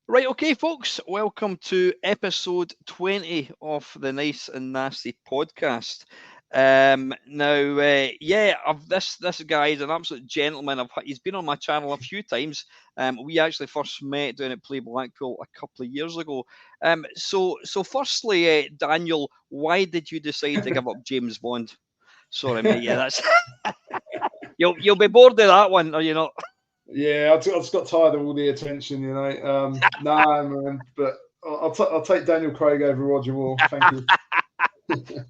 Right, okay, folks, welcome to episode 20 of the Nice and Nasty podcast. This guy is an absolute gentleman. He's been on my channel a few times. We actually first met down at Play Blackpool a couple of years ago. So firstly, Daniel, why did you decide to give up James Bond? Sorry, mate. Yeah, that's you'll be bored of that one, are you not? Yeah, I just got tired of all the attention, you know. Nah, man, but I'll take Daniel Craig over Roger Moore. Thank you.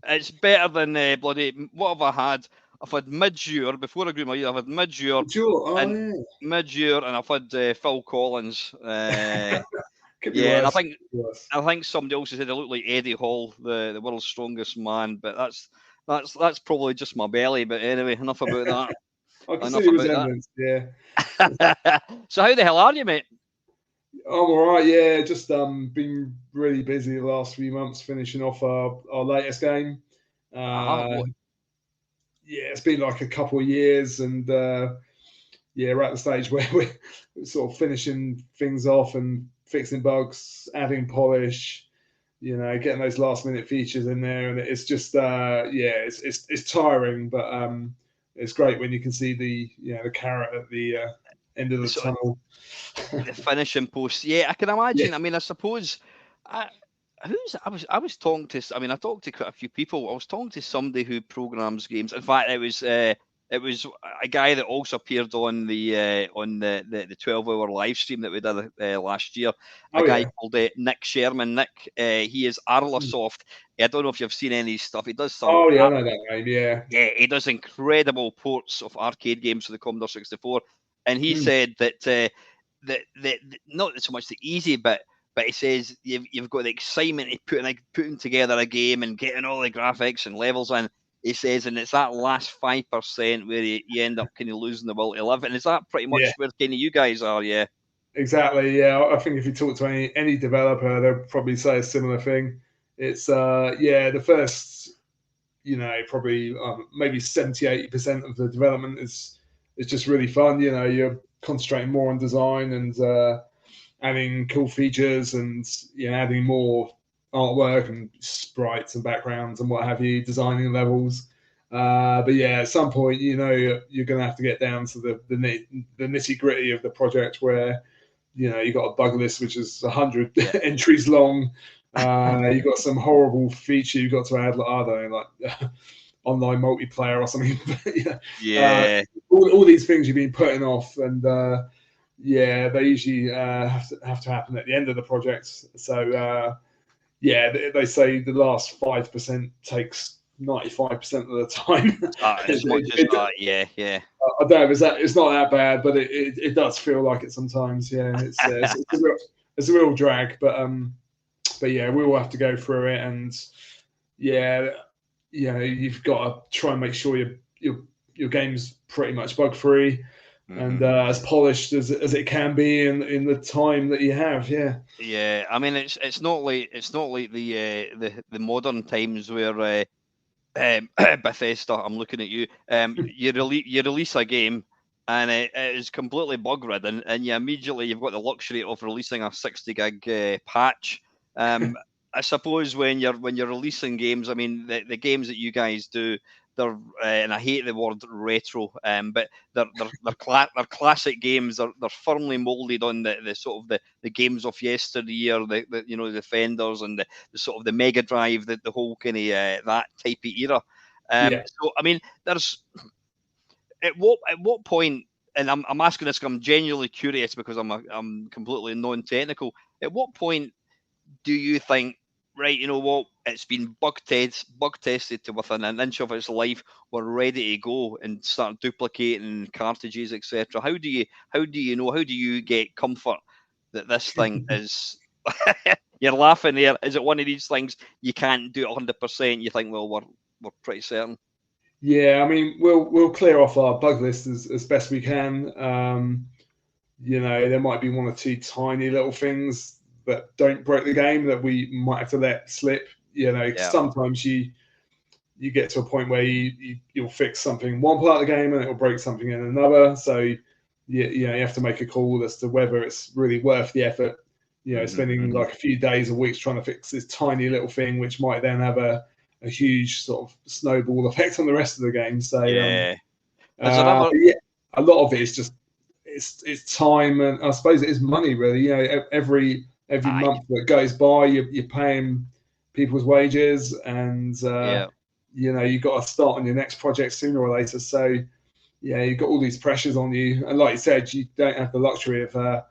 It's better than bloody. What have I had? I've had Mid-Year before I grew my year. I've had Mid-Year Sure. Oh and yeah. Mid-Year, and I've had Phil Collins. Could be Yeah, and I worse. think I think somebody else said they look like Eddie Hall, the world's strongest man. But that's probably just my belly. But anyway, enough about that. I can see Enough the about resemblance. Yeah. that. So how the hell are you, mate? I'm all right. Yeah, just been really busy the last few months finishing off our latest game. Uh, What? yeah, it's been like a couple of years, and yeah, we're at the stage where we're sort of finishing things off and fixing bugs, adding polish, you know, getting those last minute features in there, and it's just yeah, it's tiring, but it's great when you can see the carrot at the end of the Sort of tunnel. the finishing post. Yeah, I can Yeah, imagine. I mean, I suppose. I, I was talking to. I mean, I talked to quite a few people. I was talking to somebody who programs games. In fact, it was a guy that also appeared on the 12-hour live stream that we did last year. A oh guy yeah. called Nick Sherman. Nick, he is Arlasoft. I don't know if you've seen any stuff. He does some. Oh yeah, I know that name. Yeah. Yeah, he does incredible ports of arcade games for the Commodore 64, and he Mm. said that that not so much the easy bit, but he says you've got the excitement of putting together a game and getting all the graphics and levels in. He says, and it's that last 5% where you end up kind of losing the will to live. And is that pretty Yeah. much where kind of you guys are? Yeah. Exactly. Yeah, I think if you talk to any developer, they'll probably say a similar thing. It's yeah, the first, you know, probably maybe 70-80% of the development is just really fun. You know, you're concentrating more on design and adding cool features and, you know, adding more artwork and sprites and backgrounds and what have you, designing levels. But yeah, at some point, you know, you're going to have to get down to the nitty gritty of the project where, you know, you got a bug list which is 100 Yeah. entries long. You got some horrible feature you've got to add, like, I don't know, like online multiplayer or something. Yeah. Yeah. All these things you've been putting off, and yeah, they usually have to happen at the end of the project. So yeah, they say the last 5% takes 95% of the time. As much as that. Yeah. Yeah. I don't know. It's not that bad, but it does feel like it sometimes. Yeah, it's a real drag, but yeah, we all have to go through it, and yeah, you know, you've got to try and make sure your game's pretty much bug free and as polished as it can be in the time that you have. Yeah. Yeah, I mean it's not like the modern times where Bethesda. I'm looking at you. You release a game and it is completely bug ridden, and you've got the luxury of releasing a 60 gig patch. I suppose when you're releasing games, I mean the games that you guys do, they're and I hate the word retro, but they're classic games. They're firmly molded on the sort of the games of yesteryear, the you know the Fenders and the sort of the Mega Drive, the whole kind of that type of era. Yeah. So I mean, there's at what point, and I'm asking this because I'm genuinely curious because I'm completely non-technical. At what point do you think, right, you know what, it's been bug tested to within an inch of its life, we're ready to go and start duplicating cartridges, etc. How do you get comfort that this thing is you're laughing there, is it one of these things you can't do it 100%, you think, well, we're pretty certain? Yeah, I mean, we'll clear off our bug list as best we can. You know, there might be one or two tiny little things that don't break the game that we might have to let slip. You know, 'cause Yeah. sometimes you get to a point where you'll fix something in one part of the game and it will break something in another. So you know, you have to make a call as to whether it's really worth the effort, spending like a few days or weeks trying to fix this tiny little thing, which might then have a huge sort of snowball effect on the rest of the game. So yeah. A lot of it is just it's time, and I suppose it is money really. Every month that goes by, you're paying people's wages, and you've got to start on your next project sooner or later. So you've got all these pressures on you, and like you said, you don't have the luxury of a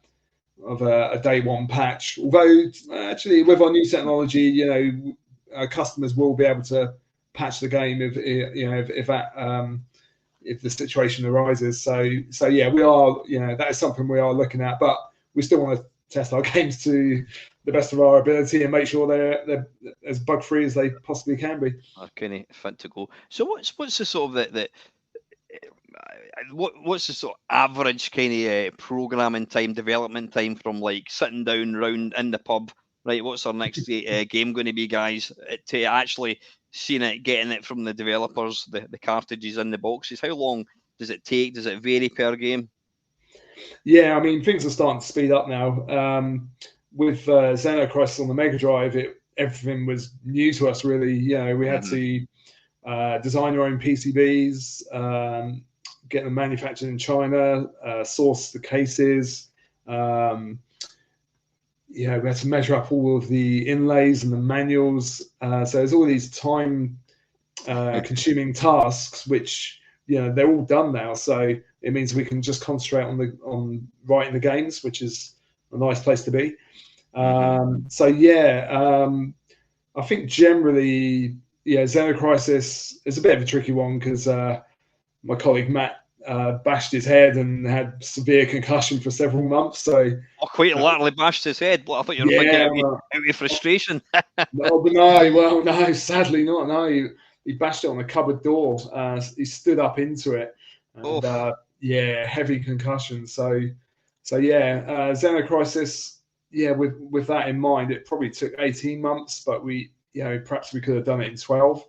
day one patch. Although actually, with our new technology, our customers will be able to patch the game if the situation arises. So yeah, we are, that is something we are looking at, but we still want to test our games to the best of our ability and make sure they're as bug free as they possibly can be. Okay, fit to go. So what's the sort of what's the sort of average kind of programming time, development time from like sitting down round in the pub, right? What's our next game going to be, guys? To actually seeing it, getting it from the developers, the cartridges in the boxes. How long does it take? Does it vary per game? Yeah, I mean, things are starting to speed up now. With Xenocrisis on the Mega Drive, everything was new to us, really. We had to design our own PCBs, get them manufactured in China, source the cases. We had to measure up all of the inlays and the manuals. So there's all these time-consuming tasks, which they're all done now. So it means we can just concentrate on writing the games, which is a nice place to be. I think generally, Xenocrisis is a bit of a tricky one because my colleague Matt bashed his head and had severe concussion for several months. So quite literally bashed his head. I thought you were thinking out of frustration. No, sadly not. No, he bashed it on the cupboard door. He stood up into it, and heavy concussion. So Xenocrisis. With that in mind, it probably took 18 months, but perhaps we could have done it in 12.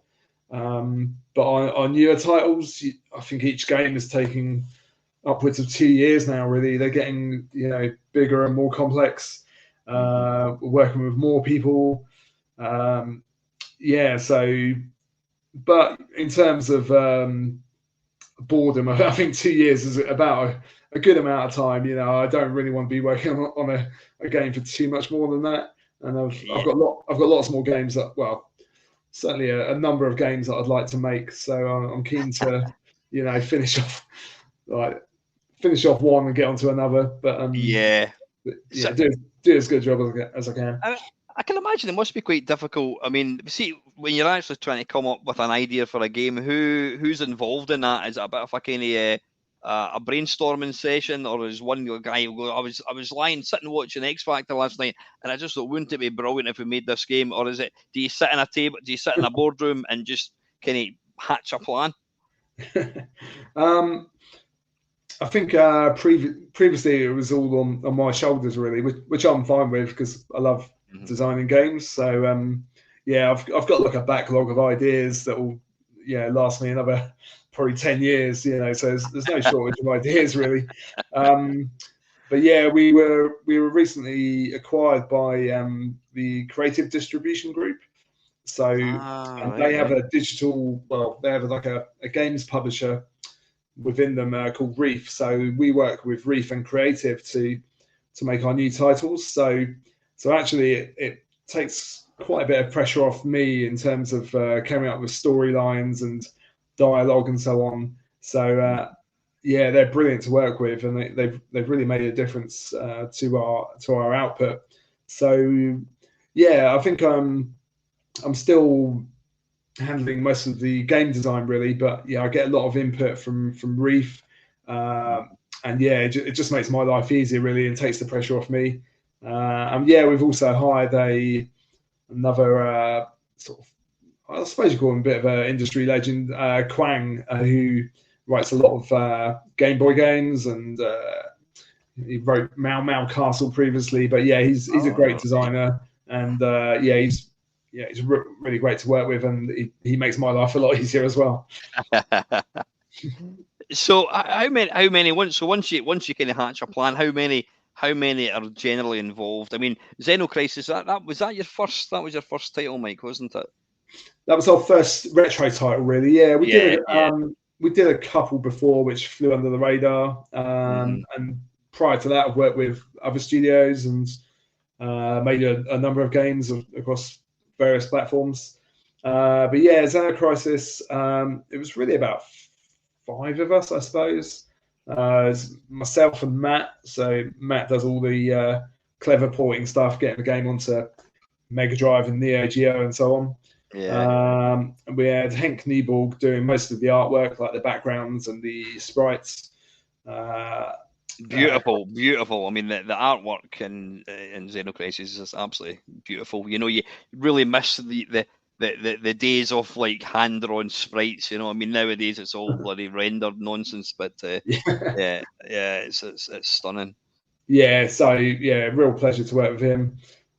But on newer titles, I think each game is taking upwards of 2 years now. Really, they're getting bigger and more complex. We're working with more people. But in terms of boredom, I think 2 years is about a good amount of time. I don't really want to be working on a game for too much more than that. And I've got lots more games that, certainly a number of games that I'd like to make. So I'm keen to, finish off one and get onto another. But do as good a job as I can. I can imagine it must be quite difficult. I mean, see, when you're actually trying to come up with an idea for a game, who's involved in that? Is it a bit of a kind of a brainstorming session, or is one guy who go, I was sitting watching X Factor last night, and I just thought, wouldn't it be brilliant if we made this game? Or is it, do you sit in a boardroom and just kind of hatch a plan? I think previously it was all on my shoulders, really, which I'm fine with because I love designing games. So I've got like a backlog of ideas that will last me another probably 10 years. So there's no shortage of ideas, really. But we were recently acquired by the Creative Distribution Group. So they have a digital, they have like a games publisher within them called Reef. So we work with Reef and Creative to make our new titles. So actually it takes quite a bit of pressure off me in terms of coming up with storylines and dialogue and so on. So they're brilliant to work with, and they've really made a difference to our output. So I think I'm still handling most of the game design, really, but I get a lot of input from Reef, and it just makes my life easier, really, and takes the pressure off me. We've also hired another sort of, I suppose you call him a bit of an industry legend, Quang, who writes a lot of Game Boy games, and he wrote Mau Mau Castle previously. But he's a great designer, and he's really great to work with, and he makes my life a lot easier as well. So how many once you kind of hatch a plan, how many how many are generally involved? I mean, Xenocrisis, was your first title, Mike, wasn't it? That was our first retro title, really. Yeah, we did. Yeah. We did a couple before, which flew under the radar. And prior to that, I've worked with other studios and made a number of games across various platforms. But yeah, Xenocrisis, it was really about 5 of us, I suppose. Myself and Matt. So Matt does all the clever porting stuff, getting the game onto Mega Drive and Neo Geo and so on. Yeah. And we had Henk Nieborg doing most of the artwork, like the backgrounds and the sprites. Beautiful. I mean, the artwork in Xenocrisis is absolutely beautiful. You really miss the days of like hand-drawn sprites. I mean, nowadays it's all bloody rendered nonsense. But yeah, it's stunning. Yeah, so yeah, real pleasure to work with him.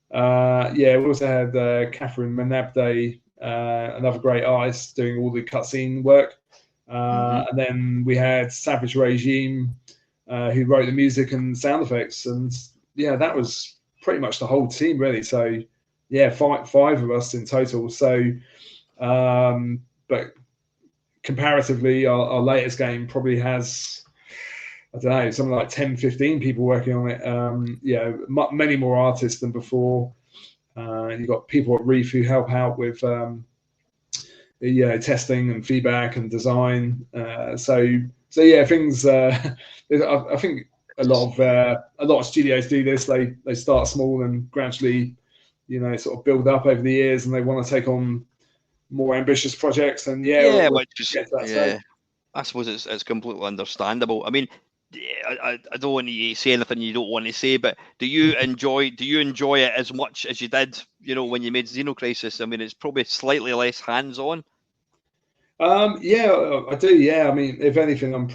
We also had Catherine Manabde, another great artist, doing all the cutscene work. And then we had Savage Regime, who wrote the music and sound effects. And yeah, that was pretty much the whole team, really. So yeah, five of us in total. So, but comparatively, our latest game probably has, I don't know, something like 10, 15 people working on it. Many more artists than before. You've got people at Reef who help out with testing and feedback and design. So yeah, things. I think a lot of studios do this. They start small and gradually, sort of build up over the years, and they want to take on more ambitious projects. And I suppose it's completely understandable. I mean, I don't want to say anything you don't want to say, but do you enjoy it as much as you did, when you made Xenocrisis? I mean, it's probably slightly less hands-on. Yeah, I do. Yeah, I mean, if anything, I'm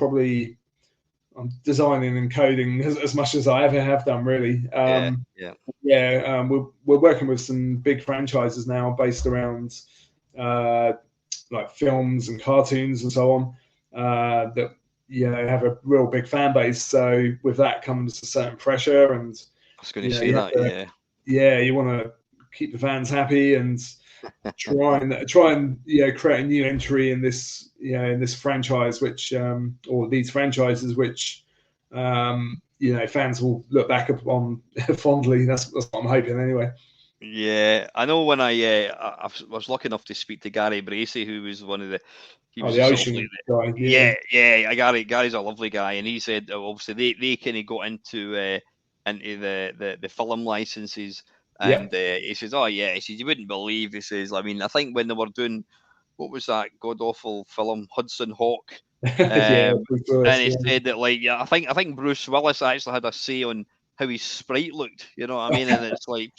designing and coding as much as I ever have done, really. We're working with some big franchises now based around like films and cartoons and so on that have a real big fan base. So with that comes a certain pressure, and I was going to say that. You want to keep the fans happy and try and create a new entry in this franchise, which or these franchises, which fans will look back upon fondly. That's what I'm hoping, anyway. Yeah, I know when I was lucky enough to speak to Gary Bracey, who was one of the Ocean guy. Yeah. Gary's a lovely guy, and he said obviously they kind of got into the film licenses, and he says, he says you wouldn't believe. He says, I mean, I think when they were doing, what was that god awful film, Hudson Hawk, and he said that I think Bruce Willis actually had a say on how his sprite looked. You know what I mean? And it's like.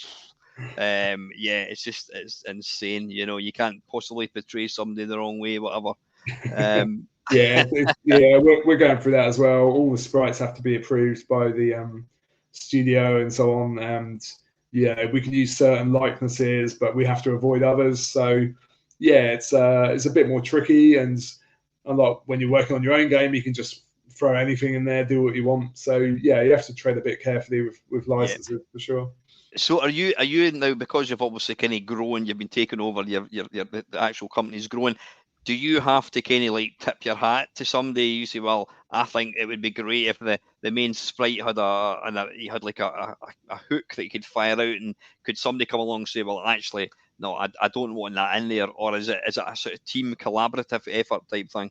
It's insane. You can't possibly portray somebody the wrong way, whatever. We're going through that as well. All the sprites have to be approved by the studio and so on. And we can use certain likenesses, but we have to avoid others. So it's a bit more tricky. And unlike when you're working on your own game, you can just throw anything in there, do what you want. So you have to tread a bit carefully with licenses for sure. So are you now, because you've obviously kind of grown, you've been taking over the actual company's growing, do you have to kind of tip your hat to somebody? You say, well, I think it would be great if the main sprite had a hook that you could fire out, and could somebody come along and say, well, actually, no, I don't want that in there, or is it a sort of team collaborative effort type thing?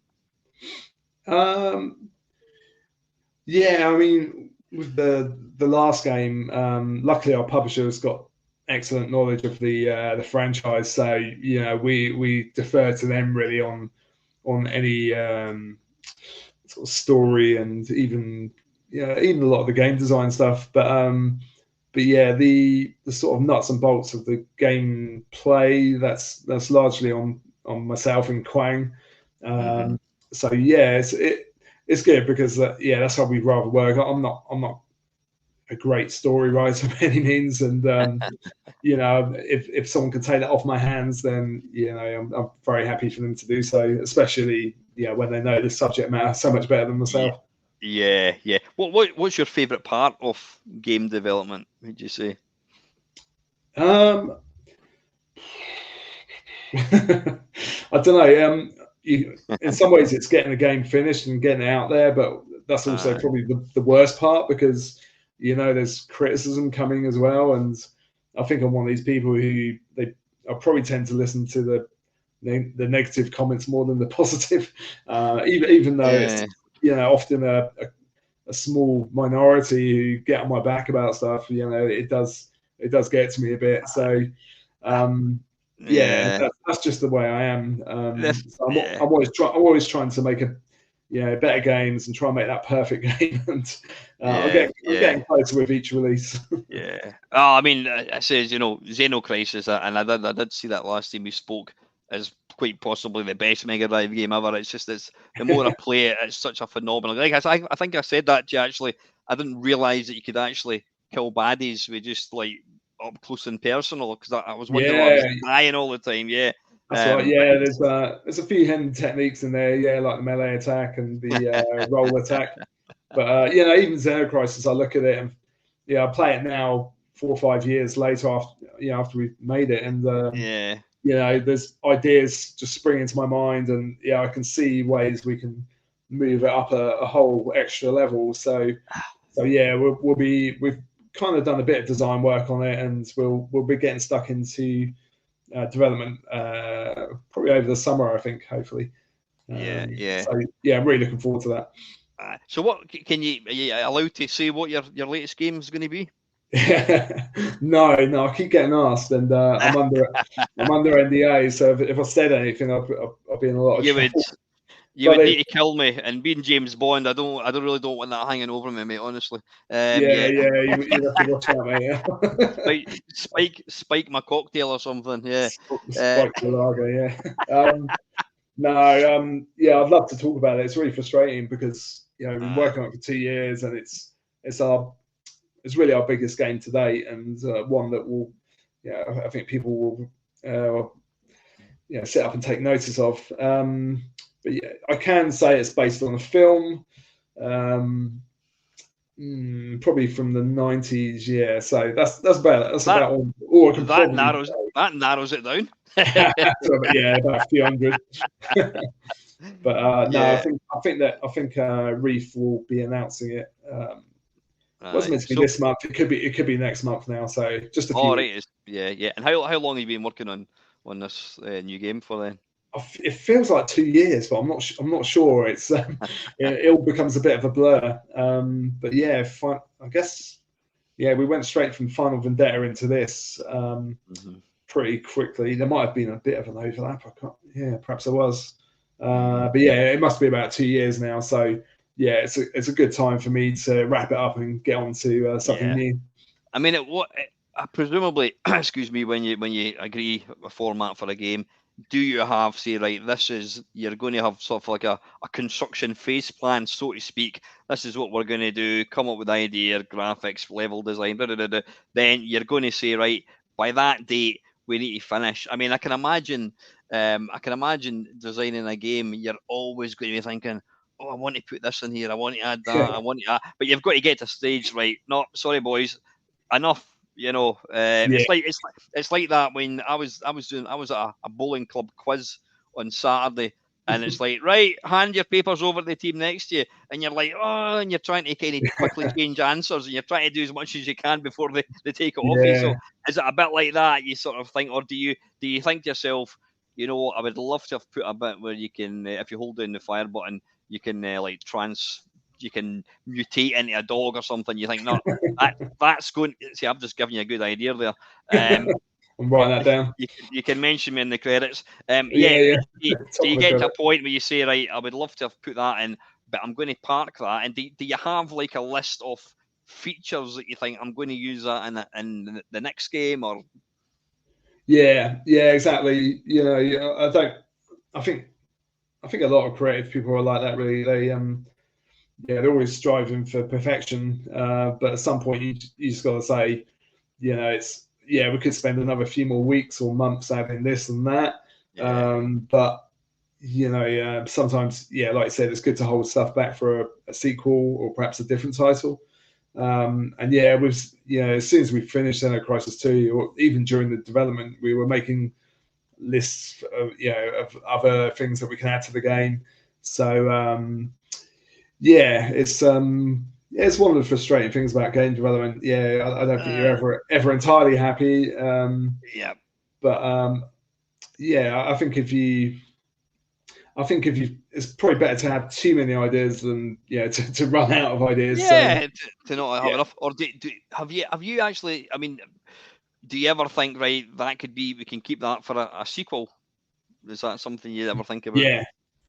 I mean, with the last game, luckily our publisher's got excellent knowledge of the franchise, so we defer to them really on any sort of story and even a lot of the game design stuff. But the sort of nuts and bolts of the game play, that's largely on myself and Quang. So it's good because that's how we'd rather work. I'm not a great story writer by any means, and if someone could take that off my hands, then I'm very happy for them to do so, especially when they know the subject matter so much better than myself. Yeah, yeah. What's your favourite part of game development, would you say? I don't know. In some ways, it's getting the game finished and getting it out there, but that's also probably the worst part, because there's criticism coming as well, and I think I'm one of these people who I probably tend to listen to the negative comments more than the positive, even though it's often a small minority who get on my back about stuff. It does get to me a bit. So that's just the way I am. So I'm always trying to make better games and try and make that perfect game. And I'm getting closer with each release. Yeah. Oh, I mean, it says Xeno Crisis, and I did see that last time we spoke, as quite possibly the best Mega Drive game ever. It's just the more I play it, it's such a phenomenal. Like I think I said that to you actually. I didn't realize that you could actually kill baddies with just like up close and personal, because I was wondering why I was dying all the time. Yeah. That's right. Yeah, there's a few hidden techniques in there. Yeah, like the melee attack and the roll attack. But even Xeno Crisis, I look at it and I play it now 4 or 5 years later after we've made it, and there's ideas just spring into my mind, and I can see ways we can move it up a whole extra level. So yeah, we've kind of done a bit of design work on it, and we'll be getting stuck into development probably over the summer, I think, hopefully. So yeah, I'm really looking forward to that. So what are you allowed to say what your latest game is going to be? No, I keep getting asked, and I'm under NDA. So if I said anything, I'll be in a lot of trouble. You would need to kill me, and being James Bond, I really don't want that hanging over me, mate. Honestly. You have to watch out, mate. Spike my cocktail or something. Yeah. Spike the lager. Yeah. I'd love to talk about it. It's really frustrating because we've been working on it for 2 years, and it's really our biggest game to date, and one that will, I think people will, sit up and take notice of. But yeah, I can say it's based on a film, probably from the 90s. Yeah, so that's about all I can. That narrows it down. About a few hundred. But I think Reef will be announcing it. It wasn't meant to be this month. It could be next month now. So just a few. Oh, right. Yeah. And how long have you been working on this new game for then? It feels like 2 years, but I'm not sure. It's it all becomes a bit of a blur. But yeah, I guess we went straight from Final Vendetta into this pretty quickly. There might have been a bit of an overlap. Perhaps there was. But yeah, it must be about 2 years now. So yeah, it's a good time for me to wrap it up and get on to something new. I mean, presumably, excuse me, when you agree a format for a game, do you have, say, right, you're going to have sort of like a construction phase plan, so to speak. This is what we're going to do, come up with idea, graphics, level design, then you're going to say, right, by that date, we need to finish. I mean, I can imagine designing a game, you're always going to be thinking, oh, I want to put this in here, I want to add that, I want to add, but you've got to get to a stage, right, no, sorry boys, enough. It's like that when I was at a bowling club quiz on Saturday, and it's like, right, hand your papers over to the team next to you, and you're like, oh, and you're trying to kind of quickly change answers, and you're trying to do as much as you can before they take it off you. So is it a bit like that? You sort of think, or do you think to yourself, I would love to have put a bit where you can, if you hold down the fire button, you can you can mutate into a dog or something. You think, no, that's going. See, I'm just giving you a good idea there. I'm writing that down. You can mention me in the credits. Do you get to a point where you say, right, I would love to have put that in, but I'm going to park that? And do you have like a list of features that you think I'm going to use that in the next game? Or yeah, exactly. I think a lot of creative people are like that. Really, they're always striving for perfection, but at some point you just got to say, we could spend another few more weeks or months adding this and that, but sometimes, like I said, it's good to hold stuff back for a sequel or perhaps a different title. And it was, as soon as we finished Xeno Crisis 2, or even during the development, we were making lists of other things that we can add to the game. So it's one of the frustrating things about game development. I don't think you're ever entirely happy. But I think if you, it's probably better to have too many ideas than to run out of ideas. To not have enough. Or have you actually? I mean, do you ever think, right, that could be, we can keep that for a sequel? Is that something you ever think about? Yeah.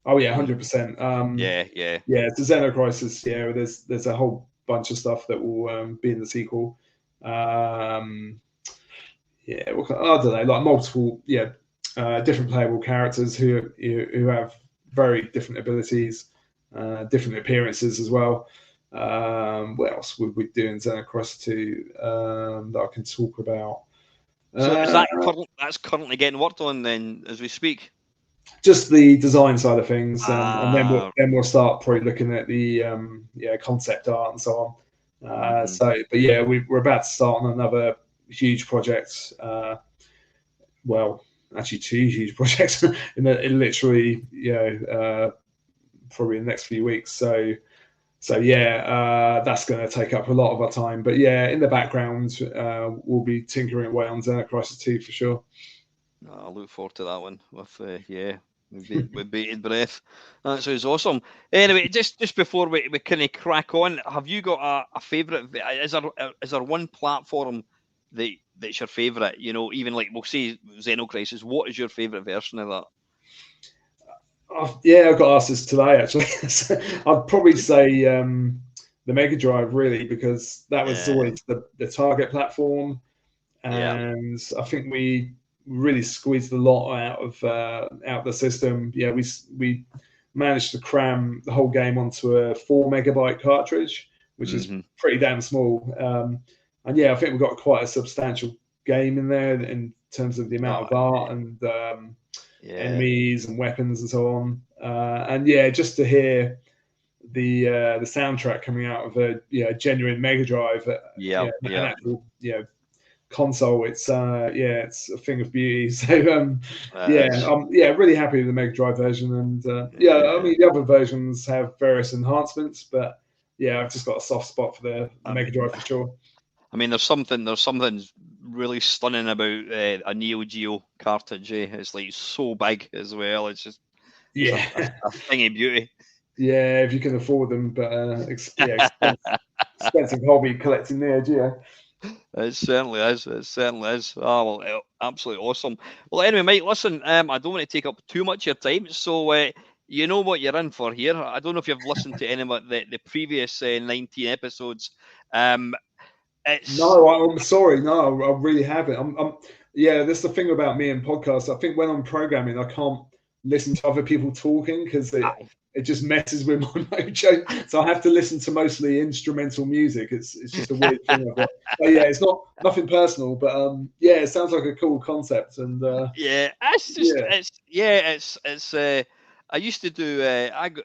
Oh yeah, 100%. It's a Xeno Crisis. There's a whole bunch of stuff that will be in the sequel. I don't know, like multiple different playable characters who have very different abilities, different appearances as well. What else would we do in Xeno Crisis 2 that I can talk about? So is that's currently getting worked on then as we speak? Just the design side of things, and then we'll start probably looking at the concept art and so on. We're about to start on another huge project. Actually, 2 huge projects in literally probably in the next few weeks. So that's going to take up a lot of our time. But in the background, we'll be tinkering away on Xeno Crisis 2 for sure. I look forward to that one with with bated breath. That sounds awesome. Anyway, just before we kind of crack on, have you got a favourite? Is there one platform that's your favourite? Even like we'll say Xeno Crisis. What is your favourite version of that? I got asked this today actually. I'd probably say the Mega Drive, really, because that was always the target platform, and I think we really squeezed a lot out of the system. We managed to cram the whole game onto a 4 megabyte cartridge, which is pretty damn small. And I think we've got quite a substantial game in there in terms of the amount of art and enemies and weapons and so on. And just to hear the soundtrack coming out of a genuine Mega Drive, an actual console, it's a thing of beauty. So I'm really happy with the Mega Drive version, and I mean the other versions have various enhancements, but I've just got a soft spot for the Mega Drive for sure. I mean, there's something really stunning about a Neo Geo cartridge. It's like so big as well. It's just a thing of beauty. Yeah, if you can afford them, but expensive hobby collecting Neo Geo. It certainly is. Oh, well, absolutely awesome. Well, anyway, Mike, listen, I don't want to take up too much of your time, so you know what you're in for here. I don't know if you've listened to any of the previous 19 episodes. No, I'm sorry. No, I really haven't. That's the thing about me and podcasts. I think when I'm programming, I can't listen to other people talking because it just messes with my mojo. So I have to listen to mostly instrumental music. It's just a weird thing. But it's nothing personal. But it sounds like a cool concept. And I used to do. I go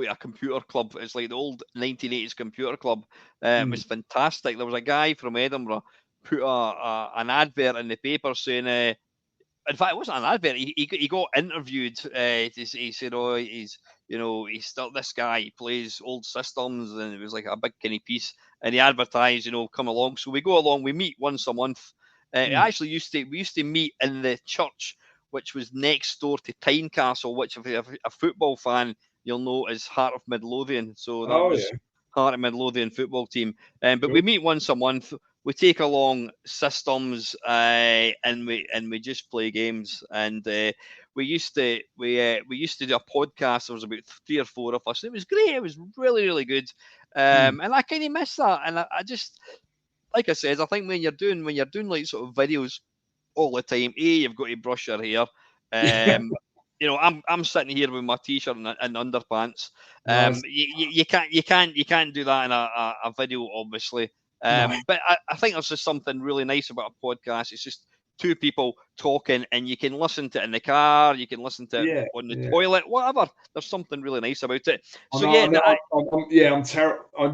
to a computer club. It's like the old 1980s computer club. It was fantastic. There was a guy from Edinburgh put an advert in the paper saying. In fact, it wasn't an advert. He got interviewed. He said, he's still this guy. He plays old systems, and it was like a big kind of piece. And he advertised, come along. So we go along. We meet once a month. Actually, we used to meet in the church, which was next door to Tynecastle, which if you're a football fan, you'll know is Heart of Midlothian. So that was Heart of Midlothian football team. But we meet once a month. We take along systems and we just play games. And we used to do a podcast. There was about 3 or 4 of us. It was great. It was really, really good. And I kind of miss that. And I just, like I said, I think when you're doing like sort of videos all the time, you've got to brush your hair. I'm sitting here with my t-shirt and underpants. Nice. You can't do that in a video, obviously. But I think there's just something really nice about a podcast. It's just two people talking, and you can listen to it in the car, you can listen to it on the toilet, whatever. There's something really nice about it. So I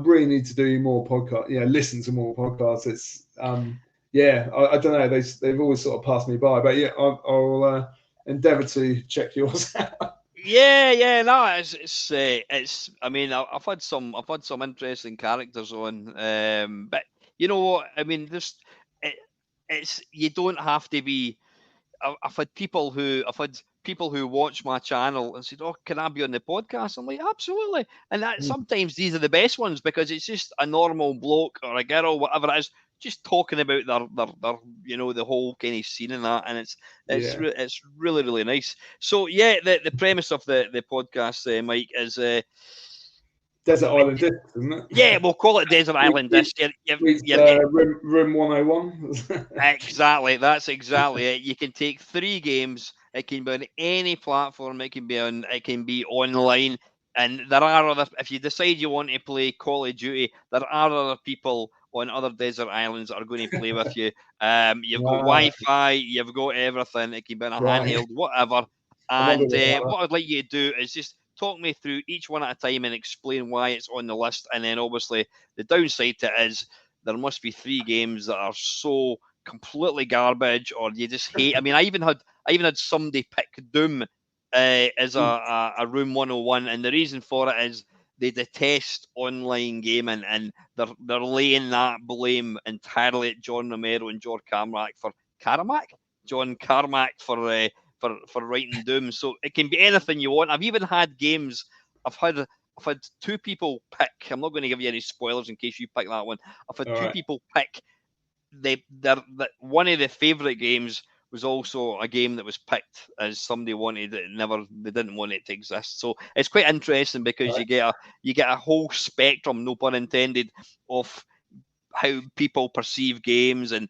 really need to do more podcasts. Yeah, listen to more podcasts. It's I don't know. They've always sort of passed me by, but yeah, I'll endeavour to check yours out. No, it's. I mean, I've had some interesting characters on, but you know what? I mean, it's you don't have to be. I've had people who watch my channel and said, "Oh, can I be on the podcast?" I'm like, "Absolutely!" And that sometimes these are the best ones because it's just a normal bloke or a girl, whatever it is, just talking about their the whole kind of scene and that, and it's really, really nice. So the premise of the podcast, Mike, is Desert Island Disc, isn't it? Yeah, we'll call it Desert Island Disc. Room 101. Exactly, that's exactly it. You can take 3 games. It can be on any platform. It can be online. And there are other. If you decide you want to play Call of Duty, there are other people on other desert islands that are going to play with you. You've got Wi-Fi. You've got everything. It can be on a handheld, whatever. And what I'd like you to do is just talk me through each one at a time and explain why it's on the list. And then obviously the downside to it is there must be 3 games that are so completely garbage or you just hate. I mean, I even had somebody pick Doom as a Room 101, and the reason for it is they detest online gaming and they're laying that blame entirely at John Romero and John Carmack for writing Doom. So it can be anything you want. I've even had games. I've had 2 people pick. I'm not going to give you any spoilers in case you pick that one. I've had 2 people pick. One of the favourite games was also a game that was picked as somebody wanted it. They didn't want it to exist. So it's quite interesting because you get a whole spectrum, no pun intended, of how people perceive games, and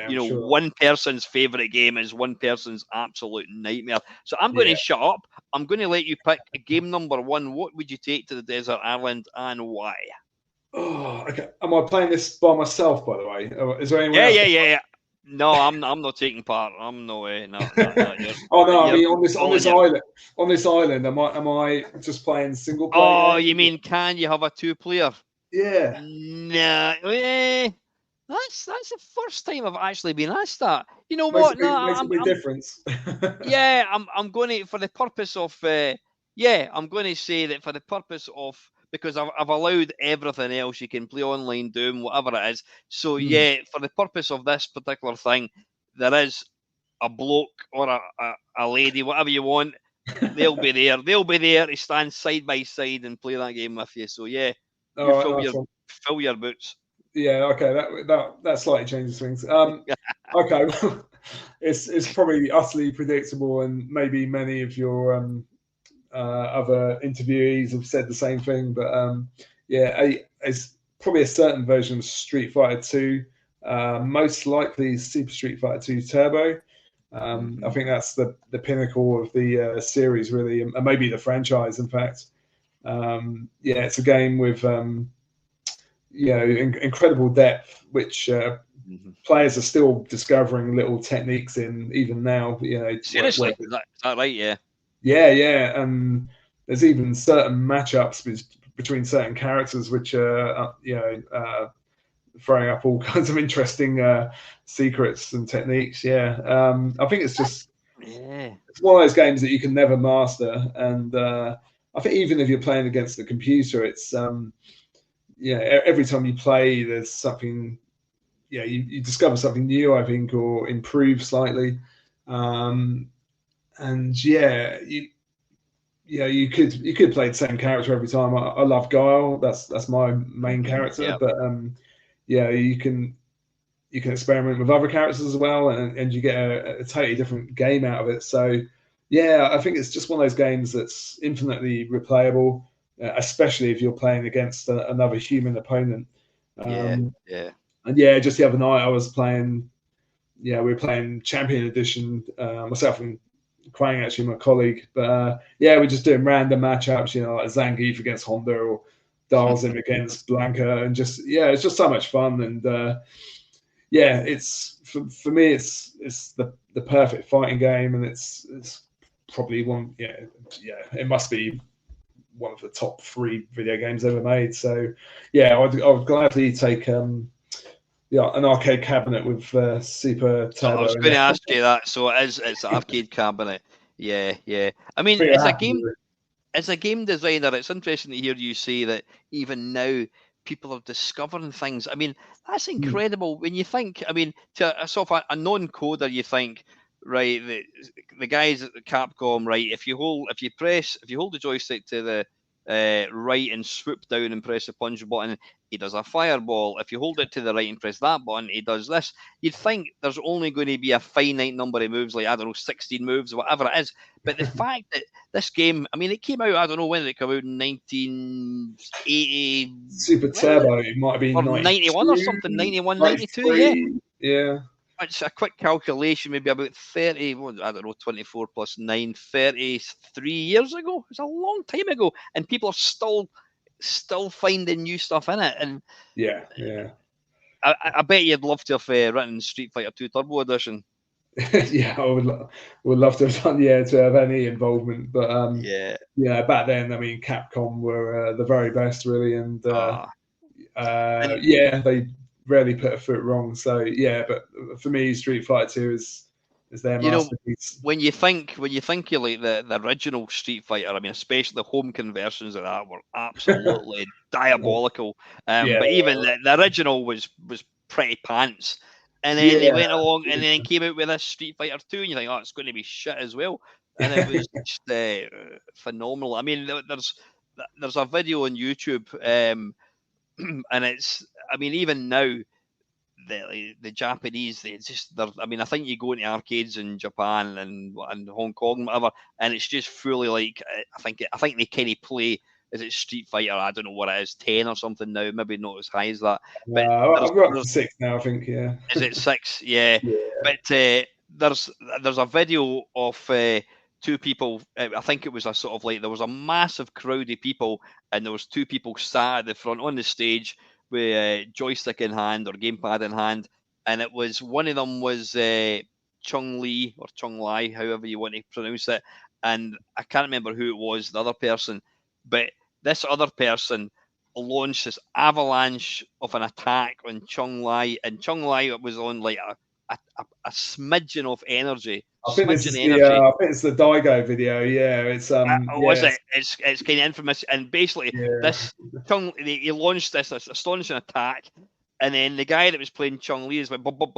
one person's favorite game is one person's absolute nightmare. So I'm going to shut up. I'm going to let you pick game number 1. What would you take to the desert island and why? Oh, okay. Am I playing this by myself, by the way? Is there anyone else? Yeah. No, I'm not taking part. I'm no way. No. Oh no, I mean on this island, am I just playing single player? Oh, you mean can you have a 2-player? Yeah. Nah. That's the first time I've actually been asked that. You know what? Makes a big difference. I'm going to, for the purpose of I'm going to say that for the purpose of, because I've allowed everything else. You can play online Doom, whatever it is. So for the purpose of this particular thing, there is a bloke or a lady, whatever you want. They'll be there. They'll be there to stand side by side and play that game with you. So fill your boots. Yeah, okay, that slightly changes things. Okay, it's probably utterly predictable, and maybe many of your other interviewees have said the same thing. But it's probably a certain version of Street Fighter 2, most likely Super Street Fighter 2 Turbo. I think that's the pinnacle of the series, really, and maybe the franchise, in fact. It's a game with incredible depth, which players are still discovering little techniques in even now. Seriously, is that right? Yeah. Yeah. There's even certain matchups between certain characters which are throwing up all kinds of interesting secrets and techniques. I think it's just it's one of those games that you can never master, and I think even if you're playing against the computer, it's every time you play, there's something. You discover something new, I think, or improve slightly. You could play the same character every time. I love Guile. That's my main character. But you can experiment with other characters as well, and you get a totally different game out of it. So I think it's just one of those games that's infinitely replayable, especially if you're playing against another human opponent. And just the other night I was playing. We were playing Champion Edition, myself and Quang, actually, my colleague. But we're just doing random matchups, like Zangief against Honda or Dalsim against Blanca, and it's just so much fun. And it's for me, it's the perfect fighting game, and it's probably one. Yeah, it must be one of the top 3 video games ever made. So, yeah, I would gladly take an arcade cabinet with Super So I Turbo. was going to ask you that. So it's an arcade cabinet. Yeah. I mean, Pretty as a happy game, with it. as a game designer, it's interesting to hear you say that even now people are discovering things. I mean, that's incredible when you think. I mean, to a sort of a non-coder, you think, right? The guys at the Capcom, right? If you hold the joystick to the right and swoop down and press the punch button, he does a fireball. If you hold it to the right and press that button, he does this. You'd think there's only going to be a finite number of moves, like, I don't know, 16 moves, whatever it is. But the fact that this game, I mean, it came out, I don't know when did it come out, in 1980. Super Turbo, it might have been Or 91 or something, 91, 92, yeah. Yeah. It's a quick calculation, maybe about 30, I don't know, 24 plus 9, 33 years ago. It's a long time ago. And people are still finding new stuff in it. And yeah. I bet you'd love to have written Street Fighter 2 Turbo Edition. Yeah, I would love to have done, to have any involvement. But back then, I mean, Capcom were the very best, really, and they rarely put a foot wrong. So but for me, Street Fighter 2 is their masterpiece. When you think of like the original Street Fighter, I mean, especially the home conversions of that were absolutely diabolical. But even the original was pretty pants. And then they went along and then came out with this Street Fighter 2, and you think, oh, it's going to be shit as well. And it was just phenomenal. I mean, there's a video on YouTube, and it's, I mean, even now, the Japanese, I mean, I think you go into arcades in Japan and Hong Kong and whatever, and it's just fully like, I think they kind of play, is it Street Fighter? I don't know what it is, 10 or something now, maybe not as high as that. But I've got up to 6 now, I think. Yeah. Is it 6? Yeah. But there's a video of 2 people. I think it was a sort of like, there was a massive crowd of people, and there was 2 people sat at the front on the stage with a joystick in hand or gamepad in hand, and it was, one of them was Chung Li or Chung Lai, however you want to pronounce it, and I can't remember who it was, the other person, but this other person launched this avalanche of an attack on Chung Lai, and Chung Lai was on like a smidgen of energy. I think it's the Daigo video. Yeah, it's was it? It's kind of infamous, and basically this he launched this astonishing attack, and then the guy that was playing Chung Li is like, defend,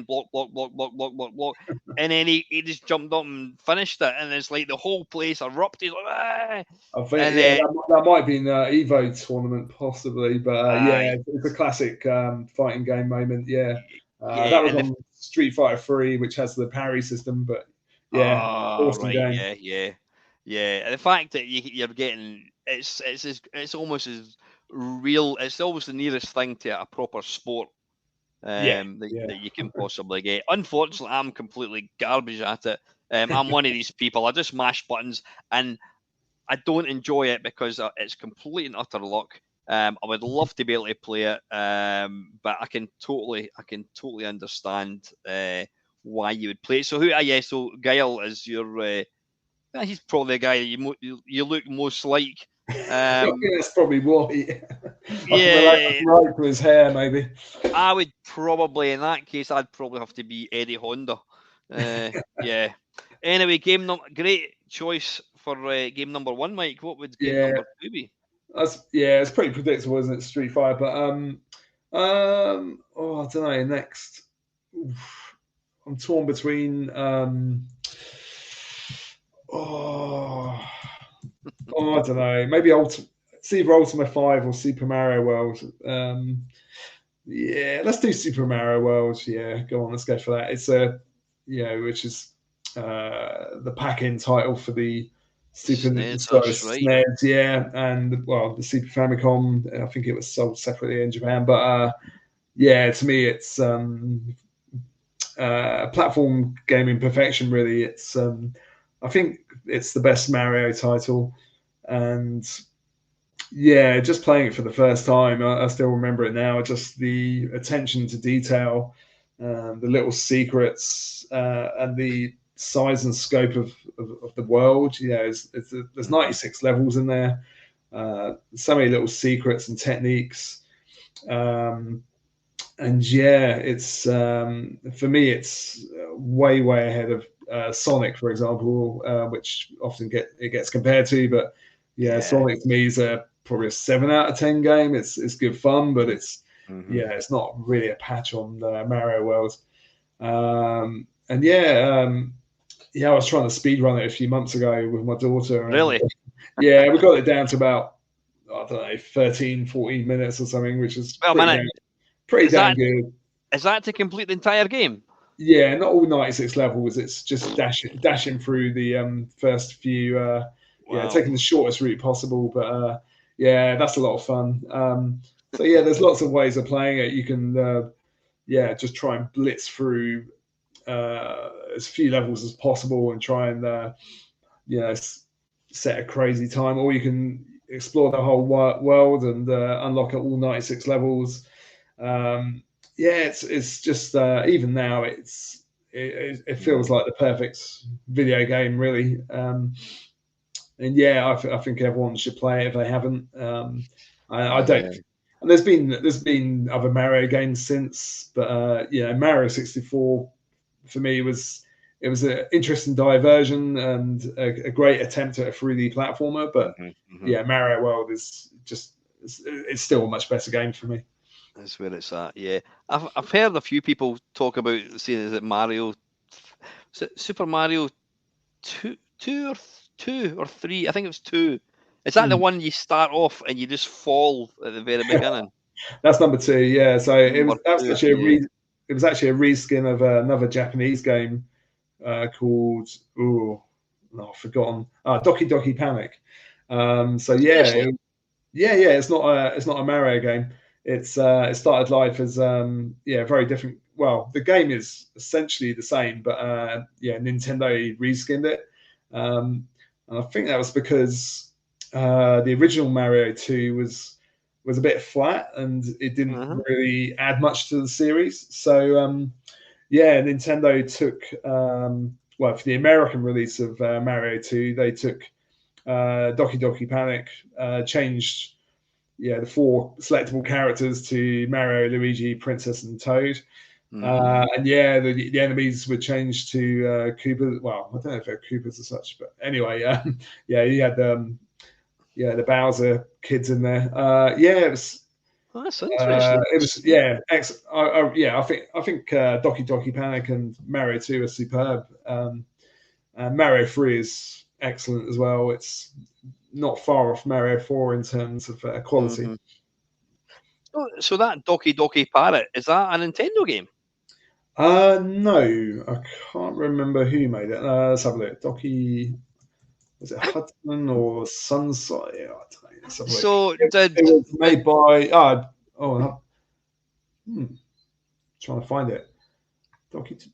block, and then he just jumped up and finished it, and it's like the whole place erupted. Like, ah! I think that might have been Evo tournament possibly, but it's a classic fighting game moment. That was on Street Fighter 3, which has the parry system, but awesome game. Yeah. The fact that you're getting it's almost as real. It's almost the nearest thing to a proper sport that you can possibly get. Unfortunately, I'm completely garbage at it. I'm one of these people. I just mash buttons, and I don't enjoy it because it's complete and utter luck. I would love to be able to play it, but I can totally understand why you would play it. So so Guile is your. He's probably the guy you look most like. I think that's probably why. I can relate to his hair, maybe. I would probably, in that case, I'd probably have to be Eddie Honda. Anyway, great choice for game number 1, Mike. What would game number 2 be? It's pretty predictable, isn't it, Street Fighter? But I don't know. Next, I'm torn between I don't know. Maybe it's either Ultima 5 or Super Mario World. Let's do Super Mario World. Yeah, go on, let's go for that. It's which is the pack-in title for the Super SNES, and the Super Famicom. I think it was sold separately in Japan, but to me, it's platform gaming perfection. Really, it's I think it's the best Mario title, and Yeah, just playing it for the first time, I still remember it now. Just the attention to detail, the little secrets, and the size and scope of the world. There's 96 levels in there. So many little secrets and techniques. And yeah, it's for me, it's way ahead of Sonic, for example, which often gets compared to. But yeah, Sonic to me is probably a 7 out of 10 game. It's good fun, but it's not really a patch on Mario World. And yeah, I was trying to speed run it a few months ago with my daughter. Really? Yeah, we got it down to about, I don't know, 13, 14 minutes or something, which is Well, man, pretty damn good. Is that to complete the entire game? Yeah, not all 96 levels. It's just dashing through the first few. Taking the shortest route possible. But yeah, that's a lot of fun. So yeah, there's lots of ways of playing it. You can just try and blitz through as few levels as possible and try and set a crazy time, or you can explore the whole world and unlock all 96 levels. It's just even now it feels like the perfect video game, really. And yeah, I think everyone should play it if they haven't. I don't. And there's been other Mario games since, but Mario 64 for me was an interesting diversion and a great attempt at a 3D platformer. But yeah, Mario World is just it's still a much better game for me. That's where it's at. Yeah, I've heard a few people talk about saying that Mario, Super Mario two or three. I think it was 2. Is that the one you start off and you just fall at the very beginning? That's number 2. Yeah, so it was actually a reskin of another Japanese game called I've forgotten. Doki Doki Panic. It's not a Mario game. It started life as very different. Well, the game is essentially the same, but Nintendo reskinned it. And I think that was because the original Mario 2 was a bit flat and it didn't really add much to the series. So Nintendo took for the American release of Mario 2, they took Doki Doki Panic, changed the 4 selectable characters to Mario, Luigi, Princess, and Toad. The enemies were changed to Koopas. Well, I don't know if they're Koopas as such, but anyway, you had the Bowser kids in there. It was. That's interesting. It was I think Doki Doki Panic and Mario 2 are superb. And Mario 3 is excellent as well. It's not far off Mario 4 in terms of quality. So that Doki Doki Parrot, is that a Nintendo game? No, I can't remember who made it. Let's have a look. Doki, was it Hudson or Sunside? Yeah, I don't know. So it was made by trying to find it. Doki.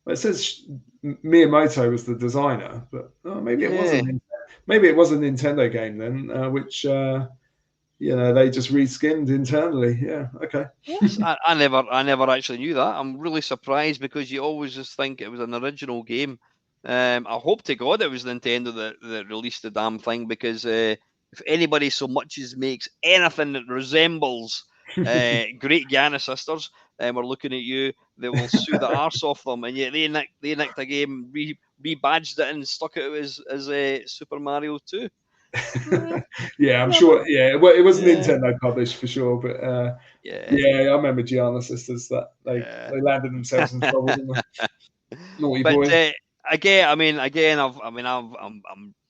Well, it says Miyamoto was the designer, but maybe it wasn't. Maybe it was a Nintendo game then, which they just reskinned internally. Yeah, okay. Yes, I never actually knew that. I'm really surprised because you always just think it was an original game. I hope to God it was Nintendo that released the damn thing, because if anybody so much as makes anything that resembles Great Gianna Sisters, we're looking at you. They will sue the arse off them, and yet they nicked a game, rebadged it, and stuck it as Super Mario 2. I'm sure. Yeah, well, it was Nintendo published for sure, but I remember Gianna Sisters that they landed themselves in trouble. Naughty boy. Again, I'm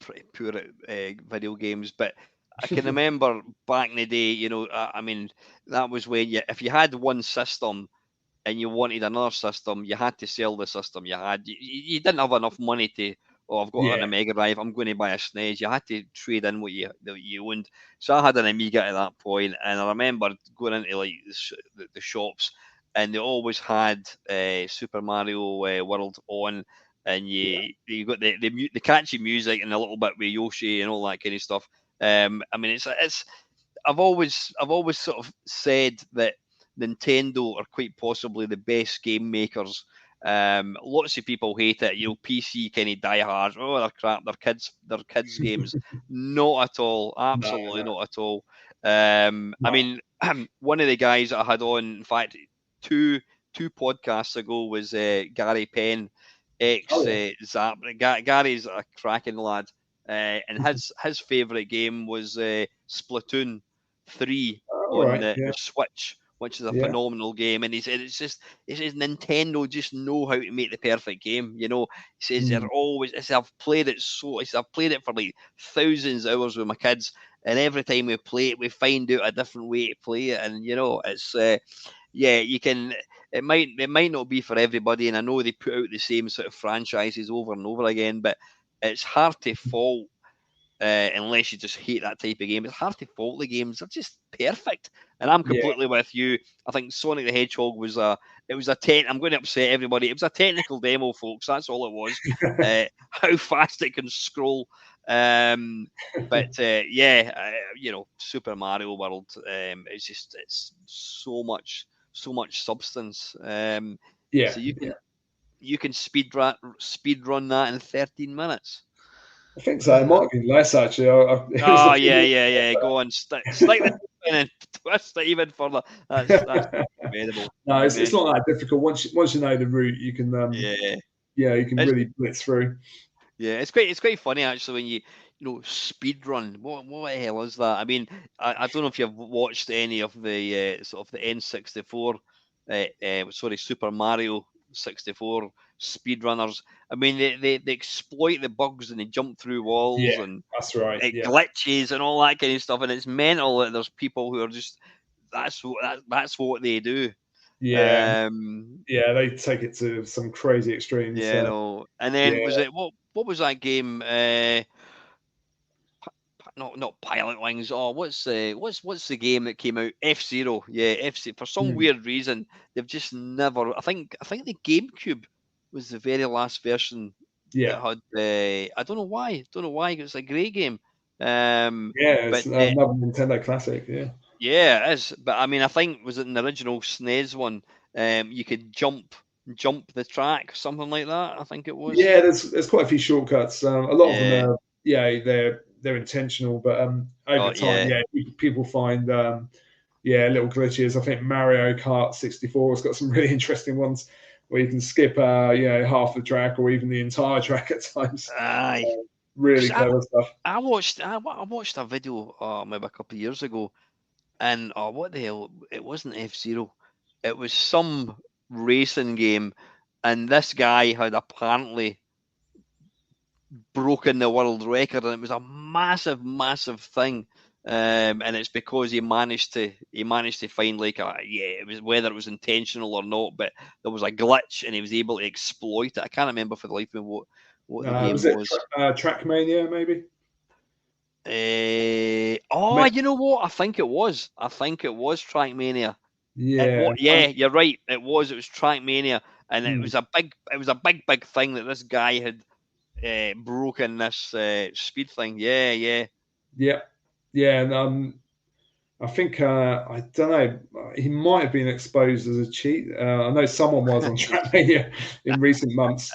pretty poor at video games, but I can remember back in the day. That was when if you had one system and you wanted another system, you had to sell the system you had. You didn't have enough money to. Oh, I've got an Mega Drive, I'm going to buy a SNES. You had to trade in what you owned. So I had an Amiga at that point, and I remember going into like the shops, and they always had Super Mario World on, and you got the catchy music and a little bit with Yoshi and all that kind of stuff. I mean, it's I've always sort of said that Nintendo are quite possibly the best game makers. Lots of people hate it. PC kind of diehards. Oh, they're crap. They're kids games. Not at all. Absolutely not at all. I mean, one of the guys that I had on, in fact, two podcasts ago was Gary Penn, ex Zap. Gary's a cracking lad, and his favourite game was Splatoon 3 on the Switch, which is a phenomenal game. And he said it says Nintendo just know how to make the perfect game. He says they're always. I've played it I've played it for like thousands of hours with my kids, and every time we play it, we find out a different way to play it. And it's you can. It might not be for everybody, and I know they put out the same sort of franchises over and over again, but it's hard to fault. Unless you just hate that type of game, it's hard to fault the games. They're just perfect, and I'm completely with you. I think Sonic the Hedgehog was I'm going to upset everybody. It was a technical demo, folks. That's all it was. How fast it can scroll. But Super Mario World. It's so much substance. So you can speed run that in 13 minutes. I think so. It might have been less actually. Go on, stick the pin and twist it even further. That's incredible. No, it's not that difficult. Once you know the route, you can you can really blitz through. Yeah, it's quite funny actually when you speed run. What the hell is that? I mean, I don't know if you've watched any of the sort of the N64, Super Mario 64 speedrunners. I mean, they exploit the bugs and they jump through walls and that's right. Glitches and all that kind of stuff. And it's mental that there's people who are just that's what they do. Yeah, they take it to some crazy extremes. Yeah, no. And then was it what was that game? Not Pilot Wings. Oh, what's the game that came out? F-Zero. Yeah, F-Zero. For some weird reason, they've just never. I think the GameCube was the very last version that had. I don't know why. It's a great game. It's another Nintendo classic. Yeah, it is. But I mean, I think was it in the original SNES one? You could jump the track, something like that. I think it was. Yeah, there's quite a few shortcuts. A lot of them are they're intentional, but over time, people find little glitches. I think Mario Kart 64 has got some really interesting ones where you can skip half the track or even the entire track at times. Aye, really clever stuff. I watched a video maybe a couple of years ago, and what the hell? It wasn't F-Zero. It was some racing game, and this guy had apparently broken the world record, and it was a massive thing. And it's because he managed to find it was whether it was intentional or not, but there was a glitch and he was able to exploit it. I can't remember for the life of me what the game was. Trackmania, maybe. You know what? I think it was Trackmania. Yeah, you're right. It was Trackmania, and it was a big thing that this guy had broken this speed thing. And I think I don't know. He might have been exposed as a cheat. I know someone was on Trackmania in recent months.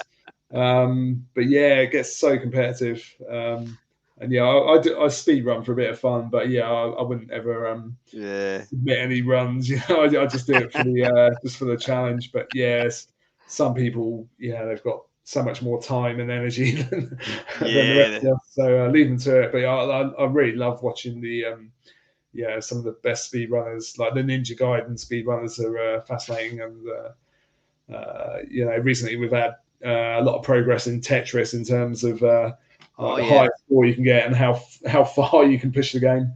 But it gets so competitive. And I speed run for a bit of fun, but I wouldn't ever submit any runs. I just do it for just for the challenge. But some people, they've got so much more time and energy than the rest of us. So leave them to it. But I really love watching the some of the best speedrunners, like the Ninja Gaiden speedrunners are fascinating. And recently we've had a lot of progress in Tetris in terms of the highest score you can get and how far you can push the game.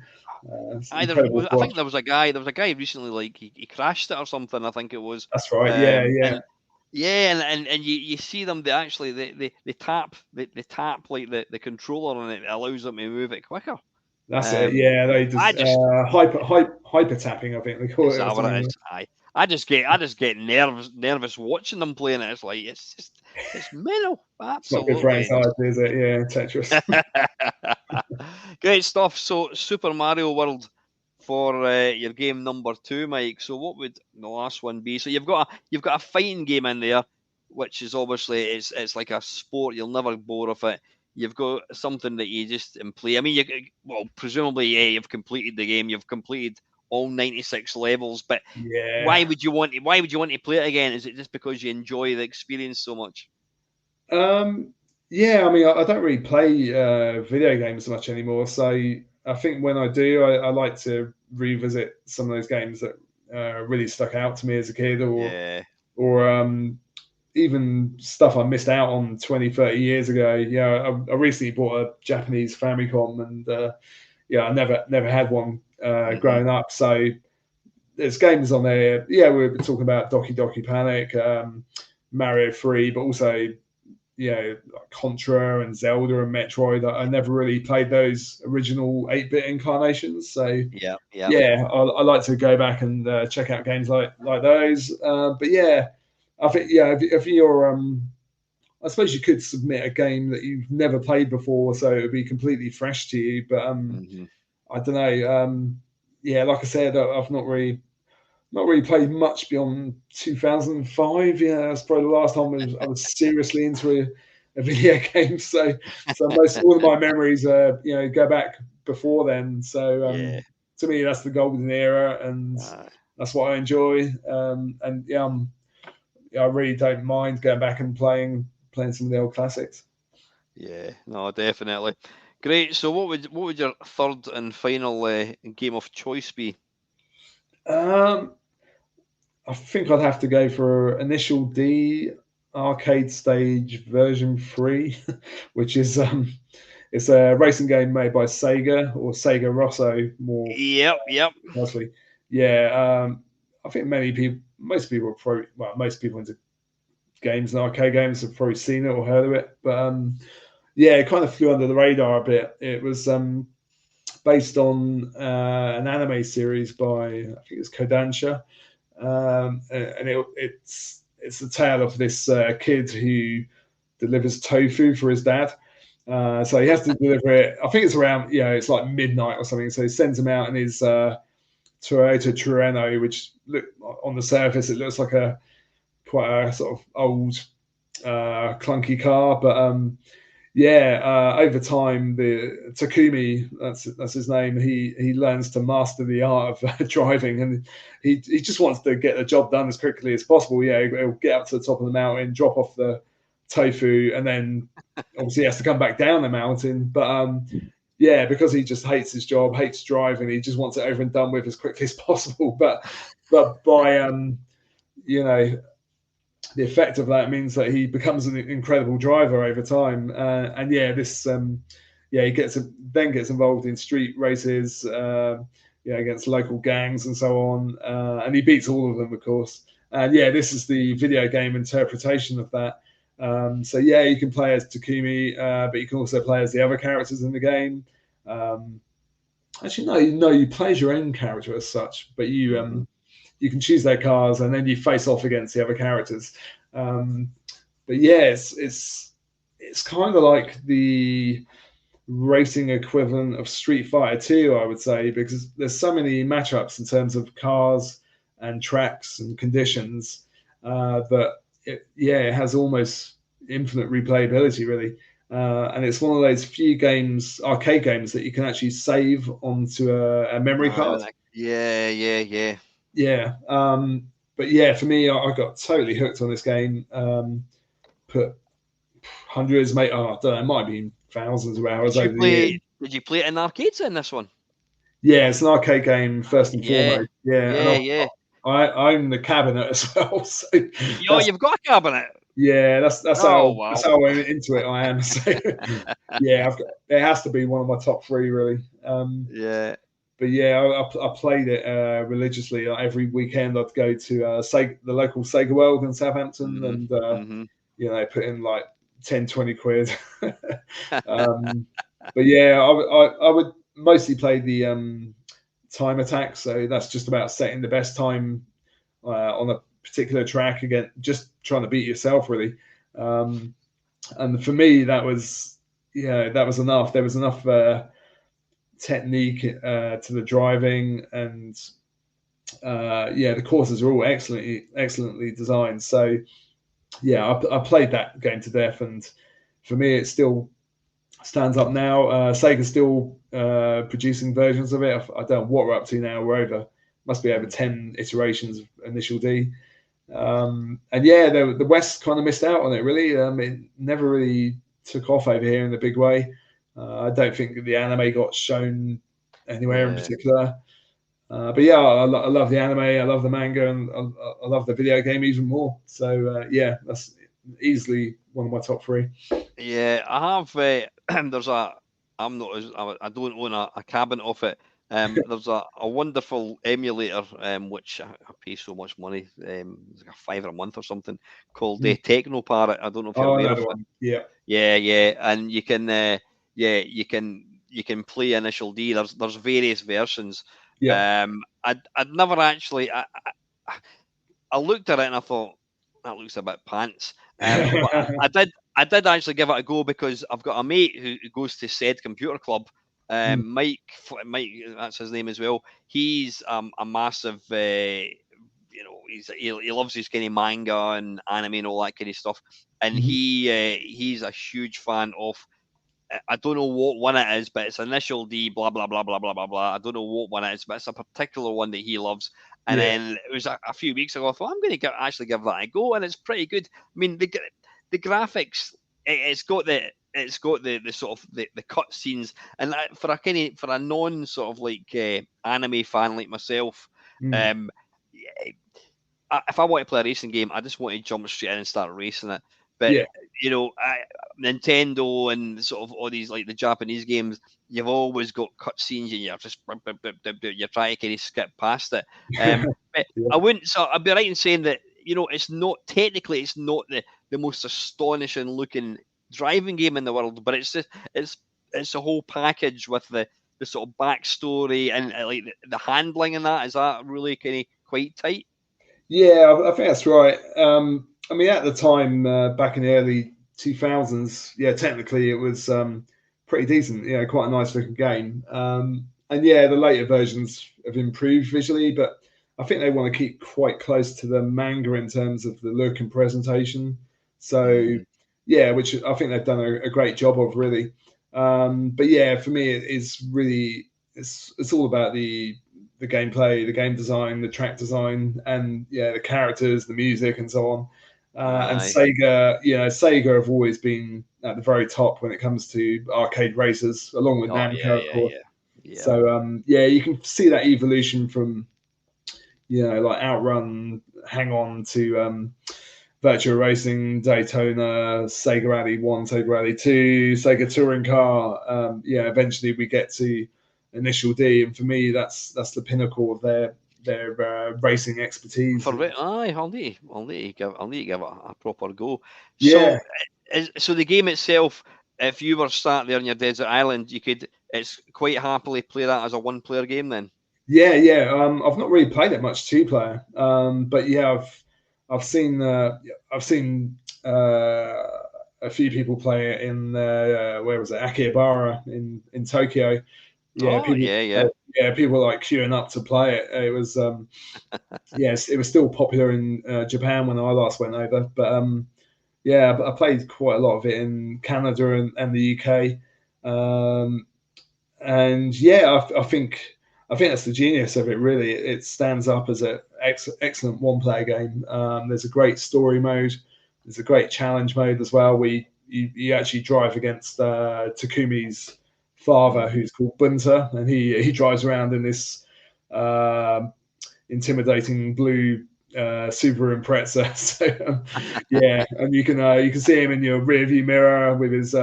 I think there was a guy recently, he crashed it or something. I think it was. That's right. And you see them. They actually they tap like the controller, and it allows them to move it quicker. That's it. Yeah, they just hyper tapping. I think they call it. Is that what it is? I just get nervous watching them playing it. It's like it's mental. Absolutely. It's not good for anxiety, is it? Yeah, Tetris. Great stuff. So, Super Mario World for your game number 2, Mike. So, what would the last one be? So, you've got a fighting game in there, which is obviously it's like a sport. You'll never bore of it. You've got something that you just play. I mean, presumably, yeah, you've completed the game. You've completed all 96 levels. But Yeah. why would you want to play it again? Is it just because you enjoy the experience so much? Yeah, I mean, I don't really play video games much anymore. So I think when I do, I like to revisit some of those games that really stuck out to me as a kid, or even stuff I missed out on 20, 30 years ago. Yeah, I recently bought a Japanese Famicom, and yeah, I never had one growing up. So there's games on there. Yeah, we were talking about Doki Doki Panic, Mario 3, but also like Contra and Zelda and Metroid. I never really played those original 8-bit incarnations. So Yeah. I like to go back and check out games like those. But yeah, I think if you're I suppose you could submit a game that you've never played before, so it would be completely fresh to you. But I don't know. Yeah, like I said, I've not really played much beyond 2005. Yeah, that's probably the last time I was seriously into a video game. So most all of my memories, go back before then. So to me, that's the golden era, and that's what I enjoy. And yeah, I really don't mind going back and playing some of the old classics. Yeah, no, definitely. Great. So, what would your third and final game of choice be? I think I'd have to go for Initial D Arcade Stage version 3, which is it's a racing game made by Sega, or Sega Rosso more. Yep. Mostly. Yeah, I think most people into games and arcade games have probably seen it or heard of it. But yeah, it kind of flew under the radar a bit. It was based on an anime series by, I think it's Kodansha. And it's the tale of this kid who delivers tofu for his dad. So he has to deliver it. I think it's around, it's like midnight or something. So he sends him out in his Toyota Trueno, which on the surface it looks like quite a sort of old, clunky car, but over time, the Takumi, that's his name. He learns to master the art of driving, and he just wants to get the job done as quickly as possible. Yeah, he'll get up to the top of the mountain, drop off the tofu, and then obviously he has to come back down the mountain. But because he just hates his job, hates driving, he just wants it over and done with as quickly as possible. But by the effect of that means that he becomes an incredible driver over time. He gets involved in street races, against local gangs and so on, and he beats all of them, of course. And this is the video game interpretation of that. You can play as Takumi, but you can also play as the other characters in the game. Actually, no, you play as your own character as such, but you can choose their cars, and then you face off against the other characters. It's kind of like the racing equivalent of Street Fighter 2, I would say, because there's so many matchups in terms of cars and tracks and conditions that it has almost infinite replayability, really. And it's one of those few arcade games, that you can actually save onto a memory card. Yeah. Yeah. For me, I got totally hooked on this game. Put hundreds, mate. I don't know, it might be thousands of hours over the years. Did you play it in arcades in this one? Yeah, it's an arcade game first and foremost. Yeah. I own the cabinet as well. So you've got a cabinet. Yeah, that's how into it I am. So it has to be one of my top 3, really. But I played it religiously. Every weekend I'd go to the local Sega World in Southampton, and put in like 10, 20 quid. But I would mostly play the time attack. So that's just about setting the best time on a particular track, again, just trying to beat yourself, really. And for me, that was that was enough. There was enough technique to the driving, and the courses are all excellently designed. So I played that game to death, and for me, it still stands up now. Sega's still producing versions of it. I don't know what we're up to now. Must be over 10 iterations of Initial D. And the West kind of missed out on it, really. It never really took off over here in a big way. I don't think the anime got shown anywhere in particular. But I love the anime, I love the manga, and I love the video game even more. So that's easily one of my top three. Yeah, I have. There's a. I'm not. I don't own a cabinet of it. There's a wonderful emulator which I pay so much money. It's like a $5 a month or something called Techno Parrot. I don't know if you're aware of it. One. Yeah. Yeah, and you can you can play Initial D. There's various versions. Yeah. I'd never actually. I looked at it and I thought that looks a bit pants. But I did actually give it a go because I've got a mate who goes to said computer club. Mike, that's his name as well. He's a massive, he loves his kind of manga and anime and all that kind of stuff. And he's a huge fan of. I don't know what one it is, but it's Initial D, blah blah blah blah blah blah blah. I don't know what one it is, but it's a particular one that he loves. And then it was a few weeks ago. I thought I'm going to actually give that a go, and it's pretty good. I mean, the graphics, it's got the sort of the cut scenes, and for a non sort of like anime fan like myself, if I want to play a racing game, I just want to jump straight in and start racing it. But Nintendo and sort of all these like the Japanese games, you've always got cutscenes and you're just you're trying to kind of skip past it. But I wouldn't. So I'd be right in saying that it's not technically it's not the most astonishing looking driving game in the world, but it's a whole package with the sort of backstory and like the handling and that. Is that really kind of quite tight? Yeah, I think that's right. I mean, at the time, back in the early 2000s, technically it was pretty decent. Quite a nice looking game. And the later versions have improved visually, but I think they want to keep quite close to the manga in terms of the look and presentation. So, which I think they've done a great job of, really. But for me, it's really it's all about the gameplay, the game design, the track design, and the characters, the music, and so on. And Sega have always been at the very top when it comes to arcade racers, along with Namco, of course. Yeah. So you can see that evolution from like Outrun, Hang On to Virtua Racing, Daytona, Sega Rally 1, Sega Rally 2, Sega Touring Car. Eventually we get to Initial D, and for me that's the pinnacle of their racing expertise. I'll need to give it a proper go. Yeah. So the game itself, if you were sat there on your desert island, it's quite happily play that as a one-player game then. Yeah. I've not really played it much two-player, but I've seen a few people play it in where was it, Akihabara in Tokyo. People like queuing up to play it. It was it was still popular in Japan when I last went over, but I played quite a lot of it in Canada and the UK. I think that's the genius of it, really. It stands up as an excellent one-player game. There's a great story mode. There's a great challenge mode as well, where you actually drive against Takumi's father, who's called Bunta, and he drives around in this intimidating blue Subaru Impreza. So and you can see him in your rearview mirror with his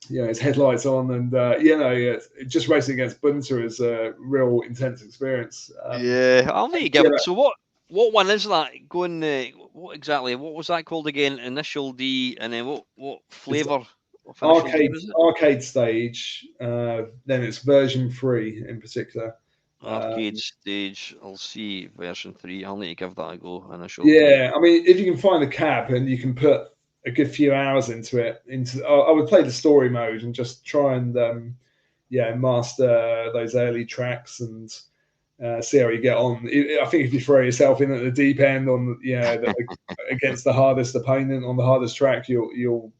his headlights on, and just racing against Bunta is a real intense experience. I'll need to give it. So what one is that? Going what was that called again? Initial D, and then what flavor? Arcade stage. Then it's version 3 in particular. Arcade stage. I'll see version 3. I'll need to give that a go. Initial. I mean, if you can find a cab and you can put a good few hours into it. I would play the story mode and just try and master those early tracks and see how you get on. I think if you throw yourself in at the deep end against the hardest opponent on the hardest track, you'll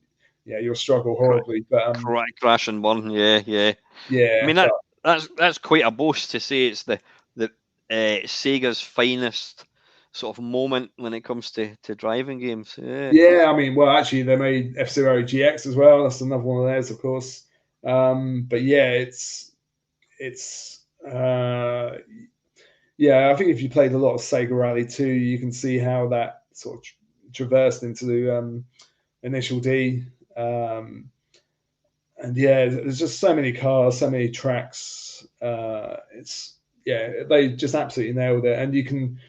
struggle horribly. But crash and burn, yeah. yeah. I mean that's quite a boast to say it's the Sega's finest sort of moment when it comes to driving games. Yeah, I mean, well, actually, they made F-Zero GX as well. That's another one of theirs, of course. But yeah, I think if you played a lot of Sega Rally 2, you can see how that sort of traversed into the Initial D. And yeah, there's just so many cars, so many tracks. They just absolutely nailed it. And you can,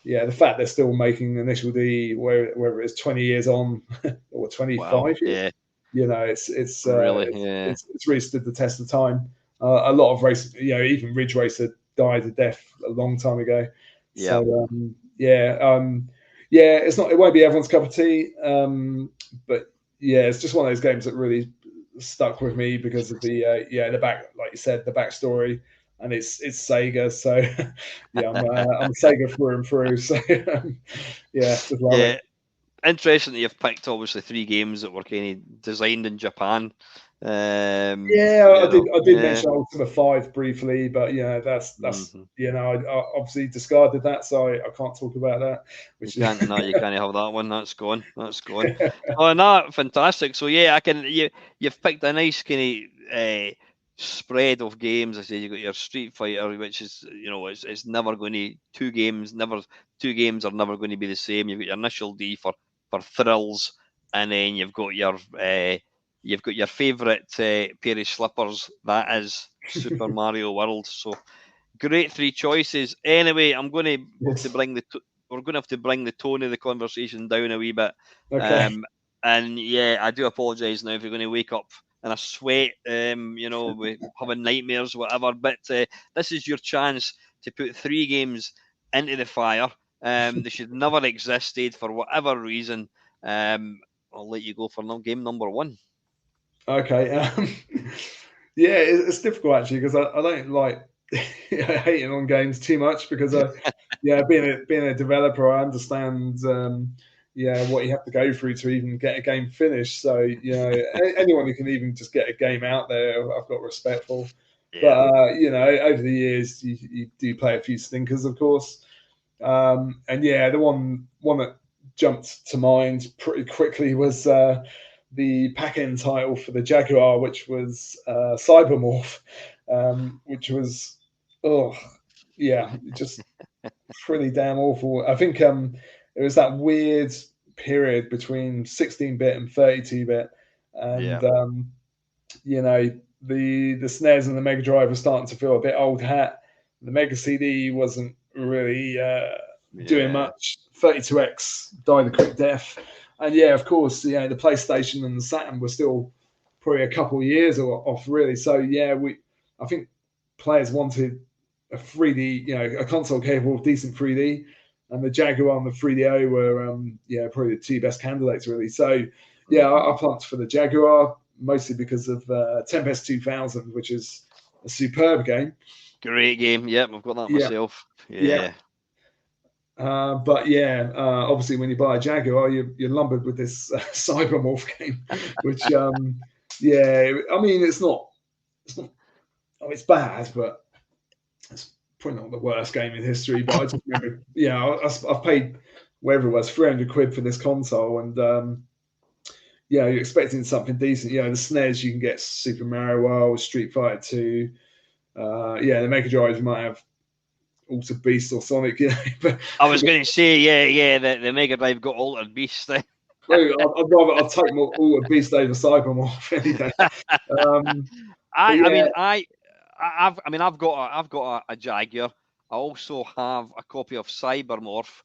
the fact they're still making Initial D, whether it's 20 years on or 25 years, it's really, it's really stood the test of time. A lot of races, even Ridge Racer died a death a long time ago. Yeah. So it won't be everyone's cup of tea, but yeah, it's just one of those games that really stuck with me because of the back, like you said, the backstory, and it's Sega, so I'm Sega through and through. So just love it. Interesting that you've picked obviously 3 games that were kind of designed in Japan. I did mention Ultima 5 briefly, but that's I obviously discarded that, so I can't talk about that. You can't have that one. That's gone. Oh no, fantastic. So yeah, you've picked a nice kind of spread of games. I say you got your Street Fighter, which is it's never going to two games are never going to be the same. You've got your Initial D for thrills, and then you've got your favourite pair of slippers. That is Super Mario World. So great 3 choices. Anyway, I'm going to have to bring the tone of the conversation down a wee bit. Okay. And yeah, I do apologise now if you're going to wake up in a sweat, with having nightmares, whatever. But this is your chance to put 3 games into the fire. They should never existed for whatever reason. I'll let you go for game number 1. Okay. It's difficult actually because I don't like hating on games too much because being a developer, I understand what you have to go through to even get a game finished. So anyone who can even just get a game out there, I've got respect for. Yeah. But over the years, you do play a few stinkers, of course. And the one that jumped to mind pretty quickly was the pack-in title for the Jaguar, which was Cybermorph, which was just pretty damn awful. I think it was that weird period between 16-bit and 32-bit, and the SNES and the Mega Drive were starting to feel a bit old hat. The Mega CD wasn't really doing much. 32X died a quick death. And of course, the PlayStation and the Saturn were still probably a couple of years off, really. So I think players wanted a 3D, a console capable of decent 3D, and the Jaguar and the 3DO were probably the 2 best candidates, really. So I plumped for the Jaguar mostly because of Tempest 2000, which is a superb game. Great game. Yep, I've got that myself. Yeah. Obviously, when you buy a Jaguar, you're lumbered with this Cybermorph game, which, I mean, it's bad, but it's probably not the worst game in history. But I just remember, I've paid whatever it was, 300 quid for this console, and you're expecting something decent. The SNES, you can get Super Mario World, Street Fighter 2. The Mega Drive, you might have Altered Beast or Sonic, But I was going to say, the Mega Drive got Altered Beast. I'd take more Altered Beast over Cybermorph any day. I've got a Jaguar. I also have a copy of Cybermorph,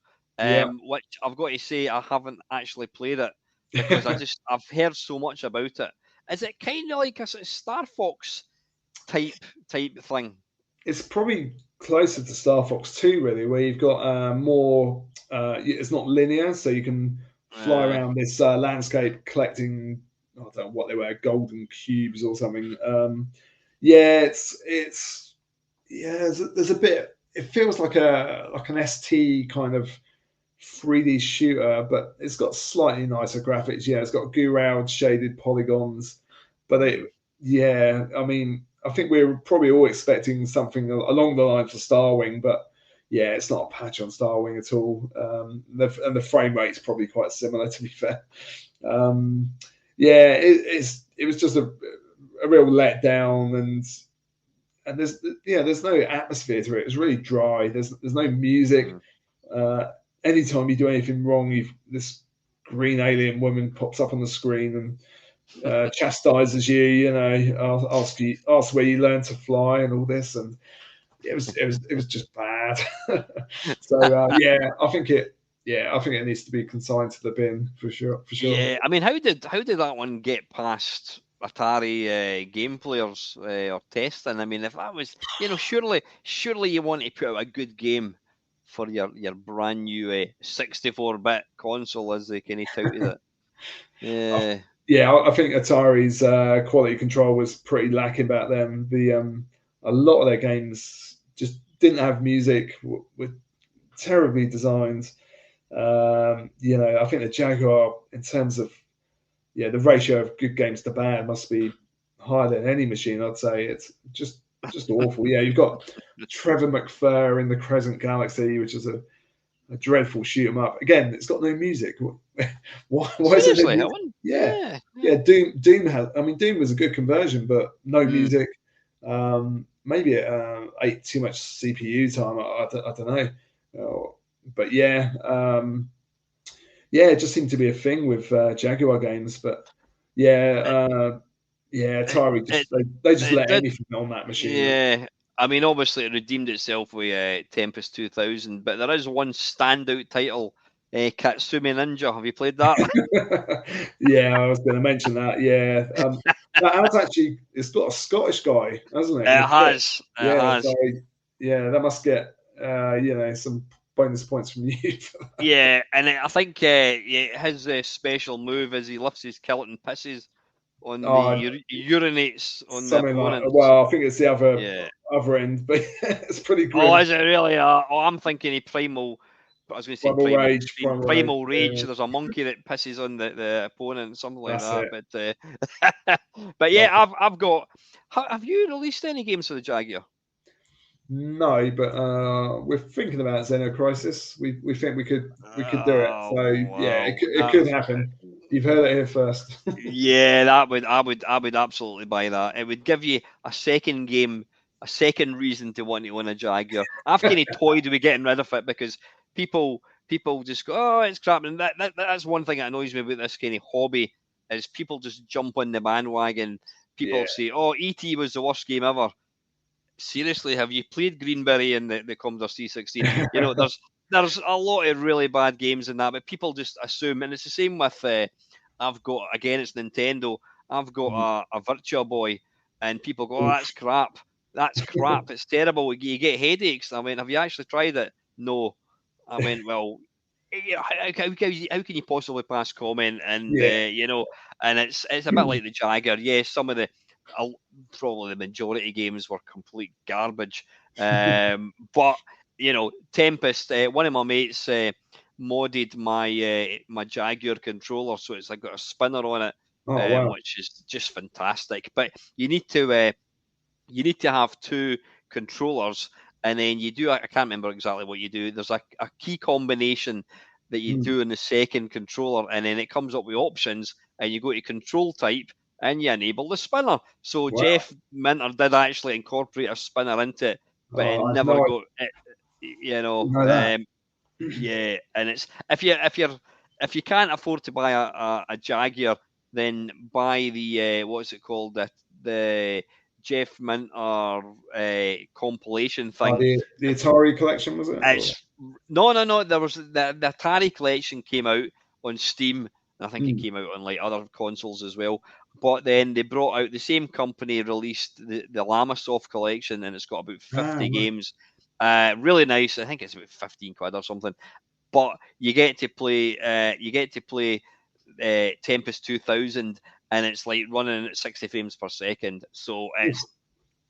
which I've got to say I haven't actually played it because I've heard so much about it. Is it kind of like a Star Fox type thing? It's probably closer to Star Fox 2, really, where you've got more. It's not linear, so you can fly around this landscape collecting, I don't know what they were, golden cubes or something. Yeah, it's yeah. There's a bit. It feels like an ST kind of 3D shooter, but it's got slightly nicer graphics. Yeah, it's got Gouraud shaded polygons, but yeah, I mean, I think we were probably all expecting something along the lines of Starwing, but yeah, it's not a patch on Starwing at all. And the frame rate's probably quite similar, to be fair. Yeah, it was just a real letdown, and there's no atmosphere to it. It's really dry. There's no music. Anytime you do anything wrong, this green alien woman pops up on the screen and chastises you. You know, ask where you learned to fly and all this, and it was just bad. So yeah, I think it needs to be consigned to the bin for sure. Yeah, I mean, how did that one get past Atari game players or testing? I mean, if that was, surely you want to put out a good game for your brand new 64-bit console, as they kind of touted it. Yeah. Yeah, I think Atari's quality control was pretty lacking back then. A lot of their games just didn't have music, were terribly designed. I think the Jaguar, in terms of the ratio of good games to bad, must be higher than any machine. I'd say it's just awful. Yeah, you've got Trevor McFur in the Crescent Galaxy, which is a dreadful shoot 'em up. Again, it's got no music. Why Seriously, is it? Yeah. Doom has. I mean, Doom was a good conversion, but no music. Maybe it ate too much CPU time. I don't know. But yeah, it just seemed to be a thing with Jaguar games. But yeah, Atari they just let anything on that machine. Yeah. I mean, obviously, it redeemed itself with Tempest 2000, but there is one standout title, Katsumi Ninja. Have you played that? Yeah, I was going to mention that. Yeah, that has actually. It's got a Scottish guy, hasn't it? It has. It has. So, yeah, that must get some bonus points from you. Yeah, and I think his special move is he lifts his kilt and pisses on urinates on the opponent. Well, I think it's the other end, but it's pretty grim. Oh, is it really? I'm thinking Primal. I was going to say Primal Rage. Yeah. There's a monkey that pisses on the opponent, something like that. But yeah, I've got. Have you released any games for the Jaguar? No, but we're thinking about Xenocrisis. We think we could do it. So yeah, it could happen. You've heard it here first. Yeah, I would absolutely buy that. It would give you a second game, a second reason to want to own a Jaguar. I've kind of toyed with getting rid of it because people just go, oh, it's crap. And that's one thing that annoys me about this kind of hobby is people just jump on the bandwagon. People say, oh, E.T. was the worst game ever. Seriously, have you played Greenberry in the Commodore C16? There's a lot of really bad games in that, but people just assume, and it's the same with I've got, again, it's Nintendo. I've got a Virtua Boy, and people go, oh, that's crap. That's crap. It's terrible. You get headaches. I mean, have you actually tried it? No. I mean, well, how can you possibly pass comment? And and it's a bit like the Jaguar. Yes, some of the probably the majority of games were complete garbage. But Tempest, one of my mates modded my Jaguar controller, so it's got a spinner on it, which is just fantastic. But you need to have two controllers, and then you do. I can't remember exactly what you do. There's a key combination that you do in the second controller, and then it comes up with options, and you go to control type, and you enable the spinner. So Jeff Minter did actually incorporate a spinner into it, but it never got it. Yeah, and it's if you can't afford to buy a Jaguar, then buy the what's it called, the Jeff Minter compilation thing. The Atari collection, was it? No. There was the Atari collection came out on Steam. I think it came out on like other consoles as well. But then they brought out, the same company released the Lamasoft collection, and it's got about 50 games. Really nice. I think it's about 15 quid or something. but you get to play Tempest 2000, and it's like running at 60 frames per second. So it's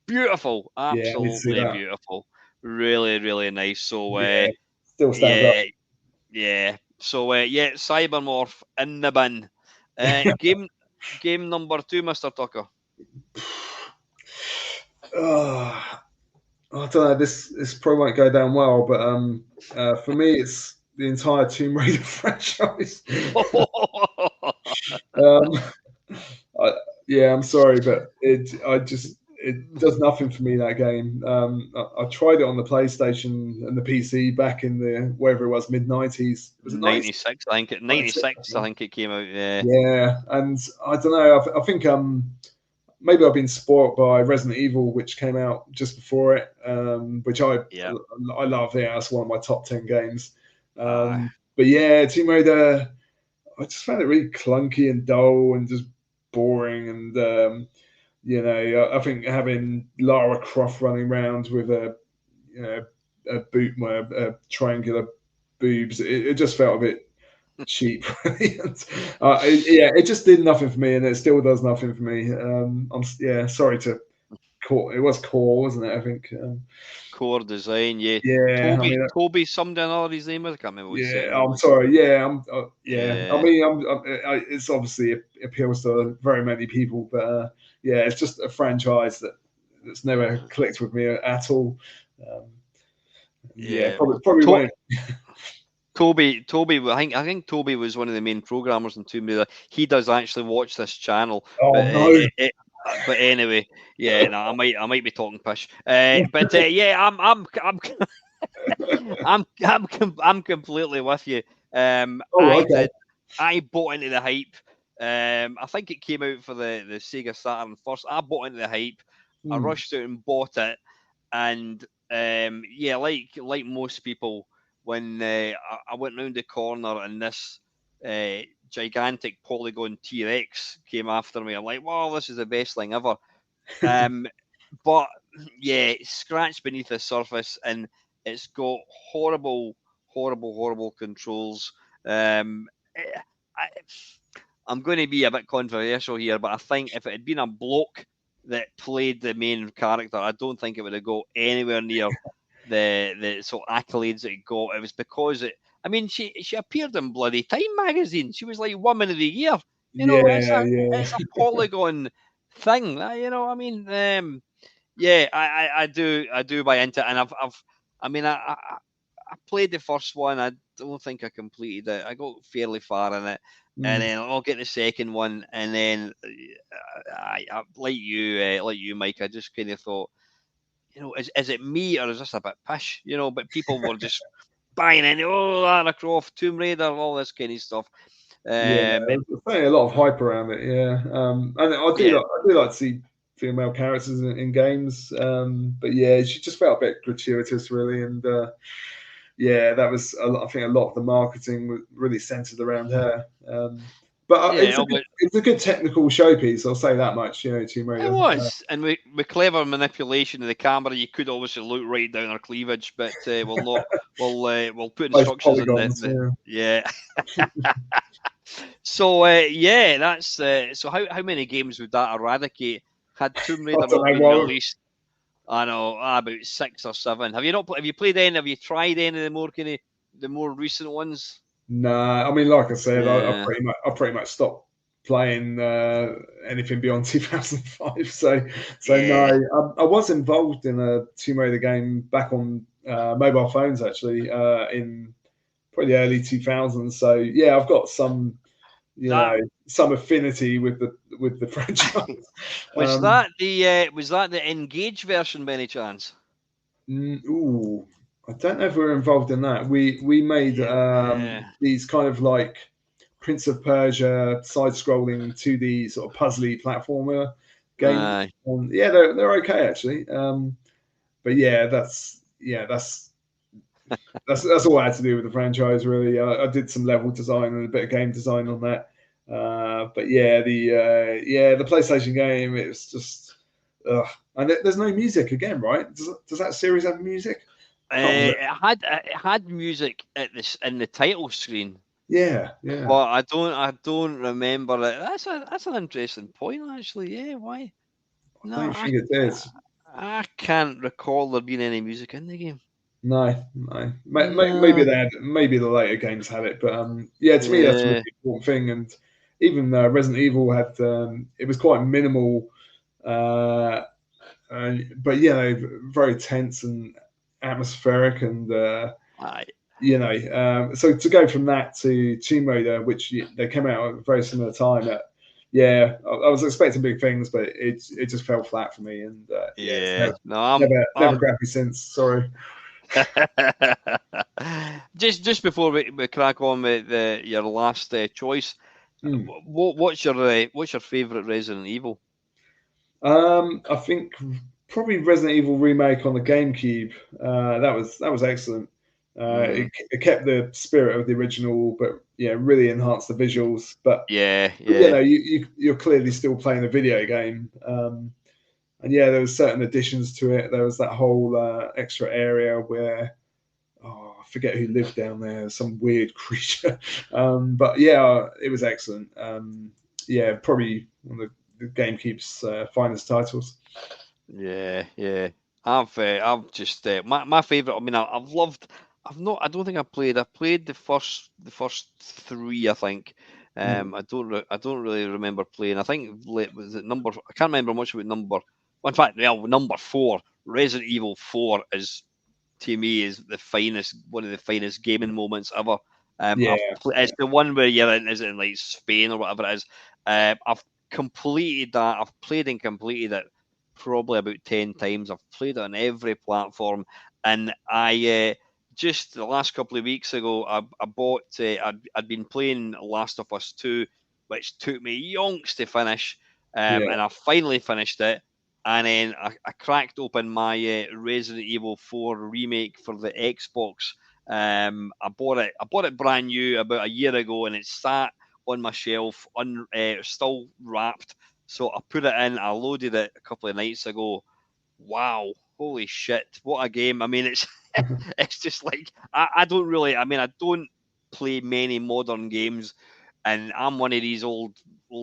beautiful, Yeah, I need to see absolutely that. beautiful, really, really nice. So Yeah, still stands up. yeah. So Cybermorph in the bin. Game number 2, Mr. Tucker. I don't know. This probably won't go down well, but for me, it's the entire Tomb Raider franchise. um, I'm sorry, but it does nothing for me, that game. I tried it on the PlayStation and the PC back in the wherever it was, mid-90s. Was it 96? I think 96. I think it came out. Yeah. Yeah, and I don't know. I think maybe I've been spoilt by Resident Evil, which came out just before it, which I love. Yeah, that's one of my top 10 games. But yeah, Tomb Raider, I just found it really clunky and dull and just boring. And I think having Lara Croft running around with a triangular boobs, it just felt a bit cheap. It just did nothing for me, and it still does nothing for me. I'm sorry to call. It was Core, wasn't it? I think. Core Design, yeah. Toby, something or other his name was. I can't remember what his second name was. I'm sorry. I mean, it's obviously appeals to very many people, but it's just a franchise that's never clicked with me at all. Probably won't. Toby, I think Toby was one of the main programmers in Tomb Raider. He does actually watch this channel. Oh but, no! But anyway, I might be talking pish. I'm I'm completely with you. I bought into the hype. I think it came out for the Sega Saturn first. I bought into the hype. I rushed out and bought it, and like most people, when I went round the corner and this gigantic polygon T-Rex came after me, I'm like, wow, this is the best thing ever. But yeah, scratch beneath the surface, and it's got horrible controls. I'm going to be a bit controversial here, but I think if it had been a bloke that played the main character, I don't think it would have got anywhere near the sort of accolades it got. It was because she appeared in bloody Time magazine. She was like Woman of the Year. It's a polygon thing. I do buy into it, and I played the first one. I don't think I completed it. I got fairly far in it, and then I'll get the second one, and then I like you, Mike. I just kind of thought, is it me or is this a bit pish? But people were just buying in. Oh, Lara Croft, Tomb Raider, all this kind of stuff. There's a lot of hype around it. And I do like to see female characters in games. But she just felt a bit gratuitous, really, and that was I think a lot of the marketing was really centered around her. It's a good technical showpiece. I'll say that much. Tomb Raider. It was, and with clever manipulation of the camera, you could obviously look right down her cleavage, but we'll put instructions in the. So that's so. How many games would that eradicate? Had Tomb Raider not been released? I know, about 6 or 7. Have you played any? Have you tried any of the more recent ones? No, I mean, like I said, I pretty much stopped playing anything beyond 2005. So no, I was involved in a Tomb Raider game back on mobile phones, actually, in probably the early 2000s. So yeah, I've got some some affinity with the franchise. Was that the Engage version by any chance? I don't know if we were involved in that. We made these kind of like Prince of Persia side-scrolling 2D sort of puzzly platformer games. They're okay actually. But that's all I had to do with the franchise really. I did some level design and a bit of game design on that. But the PlayStation game, it's just and there's no music again, right? Does that series have music? It had music at this in the title screen. Yeah. But I don't remember it. That's an interesting point, actually. Yeah, why? I No, don't think it did. I can't recall there being any music in the game. No. Maybe No. they had, maybe the later games had it, but yeah, to me that's a really important thing. And even Resident Evil had it was quite minimal, but very tense and atmospheric, and Aye. so to go from that to Tomb Raider, which they came out at a very similar time. I was expecting big things, but it just fell flat for me, and Yeah. never grabbed me since. Sorry. just before we crack on with your last choice, what's your favourite Resident Evil? I think probably Resident Evil remake on the GameCube. That was excellent. It kept the spirit of the original, but really enhanced the visuals. But you're clearly still playing a video game. And there was certain additions to it. There was that whole extra area where I forget who lived down there, some weird creature. But it was excellent. Probably one of the GameCube's finest titles. Yeah. I've just my favourite. I mean, I've loved. I don't think I played. I played the first three, I think. I don't really remember playing. I think was it number. I can't remember much about number. In fact, number 4, Resident Evil 4 is, to me, is one of the finest gaming moments ever. It's the one where you're in, is it in like Spain or whatever it is. I've completed that. I've played and completed it probably about 10 times. I've played it on every platform, and I just the last couple of weeks ago, I bought. I'd been playing Last of Us 2, which took me yonks to finish, and I finally finished it. And then I cracked open my Resident Evil 4 remake for the Xbox. I bought it brand new about a year ago, and it sat on my shelf, still wrapped. So I put it in. I loaded it a couple of nights ago. Wow, holy shit! What a game! I mean, it's it's just like I don't really. I mean, I don't play many modern games, and I'm one of these old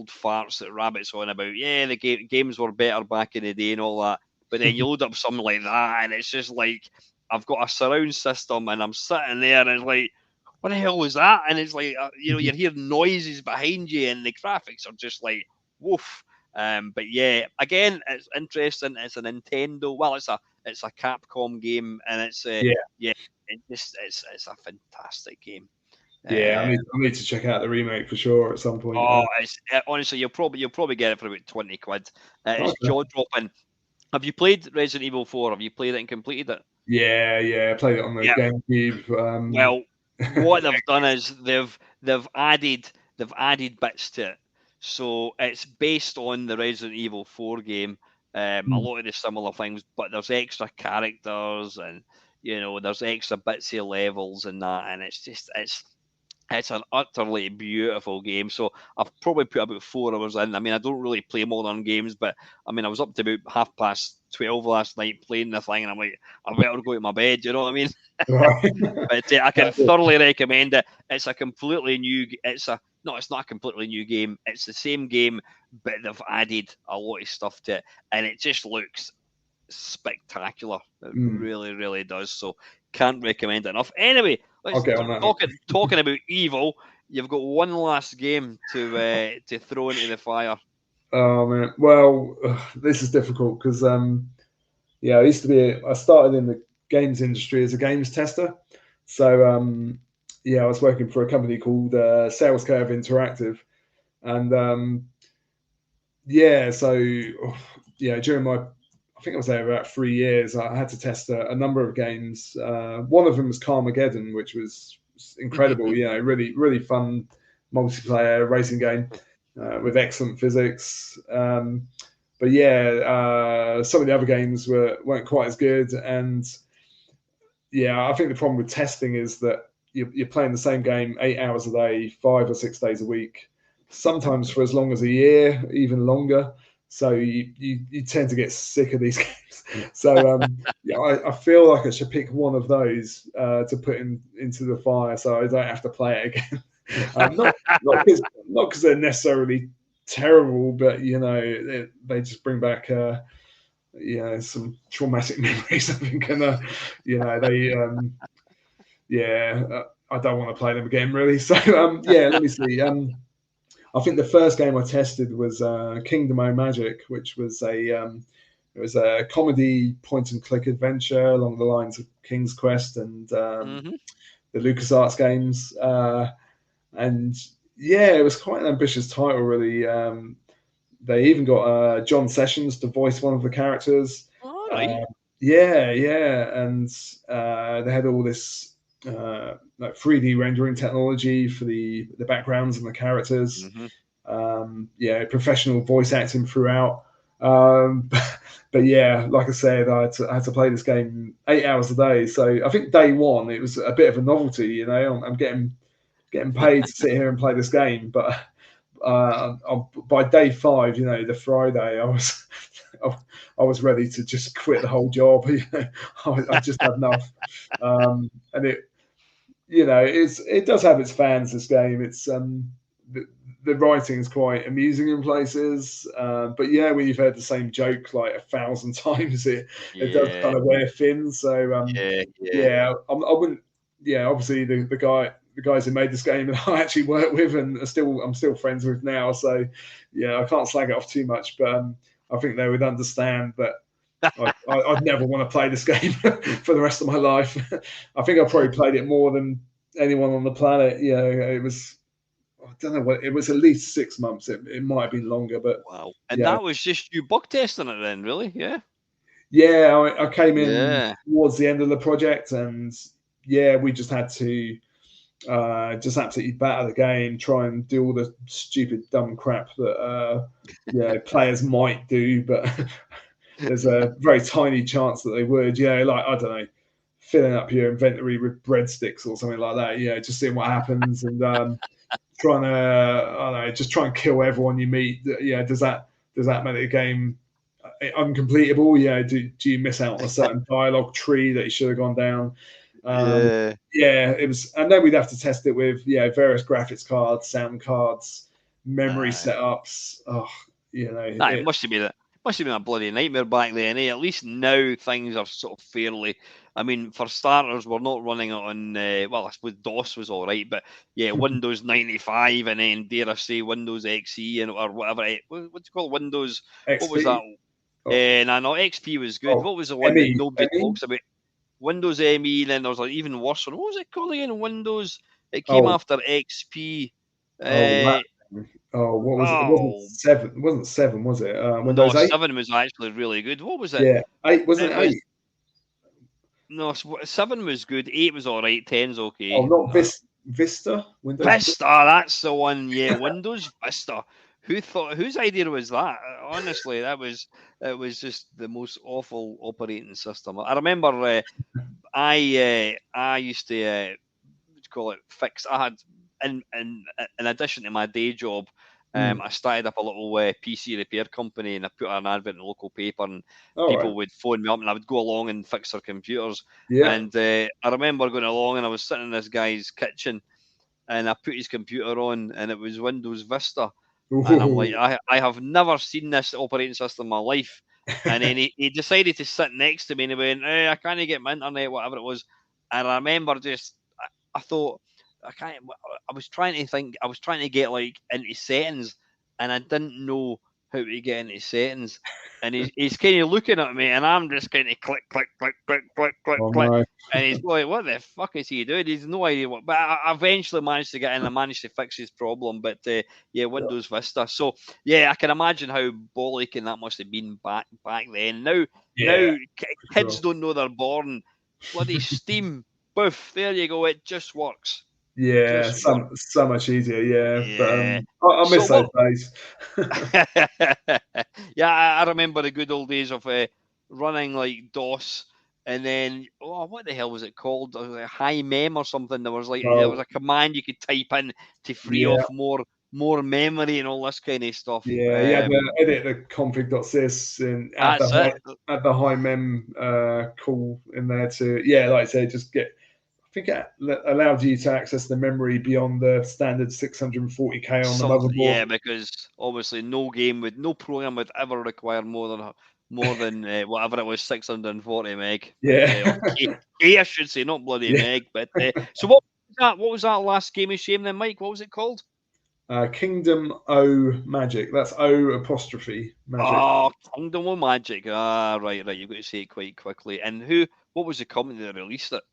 farts that rabbits on about. Yeah, the games were better back in the day and all that. But then you load up something like that, and it's just like I've got a surround system, and I'm sitting there, and it's like, what the hell was that? And it's like you're hearing noises behind you, and the graphics are just like woof. But yeah, again, it's interesting. It's a Nintendo. Well, it's a Capcom game, and it's it's a fantastic game. I need to check out the remake for sure at some point. Honestly, you'll probably get it for about 20 quid. It's jaw dropping. Have you played Resident Evil 4? Have you played it and completed it? I played it on the GameCube. Well, what they've done is they've added bits to it. So it's based on the Resident Evil 4 game. A lot of the similar things, but there's extra characters, and there's extra bits of levels and that, and it's an utterly beautiful game. So I've probably put about 4 hours in. I mean, I don't really play modern games, but I mean, I was up to about 12:30 last night playing the thing, and I'm like, I better go to my bed. You know what I mean? But I can thoroughly recommend it. It's a completely new. It's not a completely new game. It's the same game, but they've added a lot of stuff to it, and it just looks spectacular. It really, really does. So can't recommend it enough. Anyway, let's talking about evil. You've got one last game to throw into the fire. Oh man, well, this is difficult because I started in the games industry as a games tester. So I was working for a company called Sales Curve Interactive, and during my, I think I was there about 3 years, I had to test a number of games. One of them was Carmageddon, which was incredible. Really, really fun multiplayer racing game with excellent physics. Some of the other games weren't quite as good. And I think the problem with testing is that you're playing the same game 8 hours a day, 5 or 6 days a week, sometimes for as long as a year, even longer. so you tend to get sick of these games. So yeah, I feel like I should pick one of those to put into the fire, so I don't have to play it again. Not because they're necessarily terrible, but they just bring back some traumatic memories. I think, and they I don't want to play them again, really. So let me see. I think the first game I tested was Kingdom O' Magic, which was it was a comedy point and click adventure along the lines of King's Quest and the LucasArts games. And yeah, it was quite an ambitious title, really. They even got John Sessions to voice one of the characters. All right. Yeah, and they had all this like 3D rendering technology for the backgrounds and the characters. Professional voice acting throughout. But yeah, like I said, I had to play this game 8 hours a day. So I think day one it was a bit of a novelty. I'm getting paid to sit here and play this game, but by day 5, the Friday, I was ready to just quit the whole job. I just had enough, and it does have its fans. This game, it's the writing is quite amusing in places, but yeah, when you've heard the same joke like 1,000 times, it does kind of wear thin. So I wouldn't. Yeah, obviously the guys who made this game and I actually work with and I'm still friends with now. So yeah, I can't slag it off too much, but I think they would understand that I'd never want to play this game for the rest of my life. I think I probably played it more than anyone on the planet. It was, I don't know what, it was at least 6 months. It might have been longer, but wow. And that was just you bug testing it then, really? Yeah. Yeah, I came in towards the end of the project, and yeah, we just had to just absolutely batter the game, try and do all the stupid, dumb crap that players might do, but there's a very tiny chance that they would. Like, I don't know, filling up your inventory with breadsticks or something like that. Just seeing what happens and trying to, I don't know, just try and kill everyone you meet. Does that make the game uncompletable? Do you miss out on a certain dialogue tree that you should have gone down? It was, and then we'd have to test it with various graphics cards, sound cards, memory setups. It must have been a bloody nightmare back then. At least now things are sort of fairly. I mean, for starters, we're not running it on. Well, I suppose DOS was all right, but Windows 95, and then dare I say Windows XE or whatever. What do you call Windows? XP? What was that? No, XP was good. What was the one that nobody talks about? Windows ME, and then there was like even worse one. What was it called again? Windows. It came after XP. What was it? It wasn't 7. It wasn't 7, was it? Windows 8? 7 was actually really good. What was it? Yeah, 8 wasn't 8. No, 7 was good. 8 was all right. 10's okay. Oh, not Vista. Windows Vista, that's the one. Yeah, Windows Vista. Whose idea was that? Honestly, it was just the most awful operating system. I remember I used to call it fix. I had in addition to my day job, I started up a little PC repair company, and I put an advert in the local paper, and people would phone me up, and I would go along and fix their computers. And I remember going along, and I was sitting in this guy's kitchen, and I put his computer on, and it was Windows Vista. Ooh. And I'm like, I have never seen this operating system in my life. And then he decided to sit next to me, and he went, I can't get my internet, whatever it was. And I remember I thought, I was trying to think, I was trying to get like into settings, and I didn't know how to get into settings. And he's kind of looking at me, and I'm just kind of click, click, click, click, click, click, click. No. And he's like, what the fuck is he doing? He's no idea what. But I eventually managed to get in. I managed to fix his problem. But Windows Vista. So I can imagine how bollocking that must have been back then. Now kids don't know they're born. Bloody Steam. Boof. There you go. It just works. Yeah, so much easier. But I miss those days. I remember the good old days of running like DOS, and then what the hell was it called? High mem or something. There was a command you could type in to free off more more memory and all this kind of stuff. Yeah, you had to edit the config.sys and add That's it. the high mem call in there to, yeah, like I say, just get. I think it allowed you to access the memory beyond the standard 640K on the motherboard. Yeah, because obviously no program would ever require more than whatever it was, 640 meg. Yeah. Or K, I should say, not bloody Yeah. meg. But so what was that? What was that last game of shame then, Mike? What was it called? Kingdom O Magic. That's O apostrophe Magic. Oh, Kingdom of Magic. Ah, right. You've got to say it quite quickly. And what was the company that released it?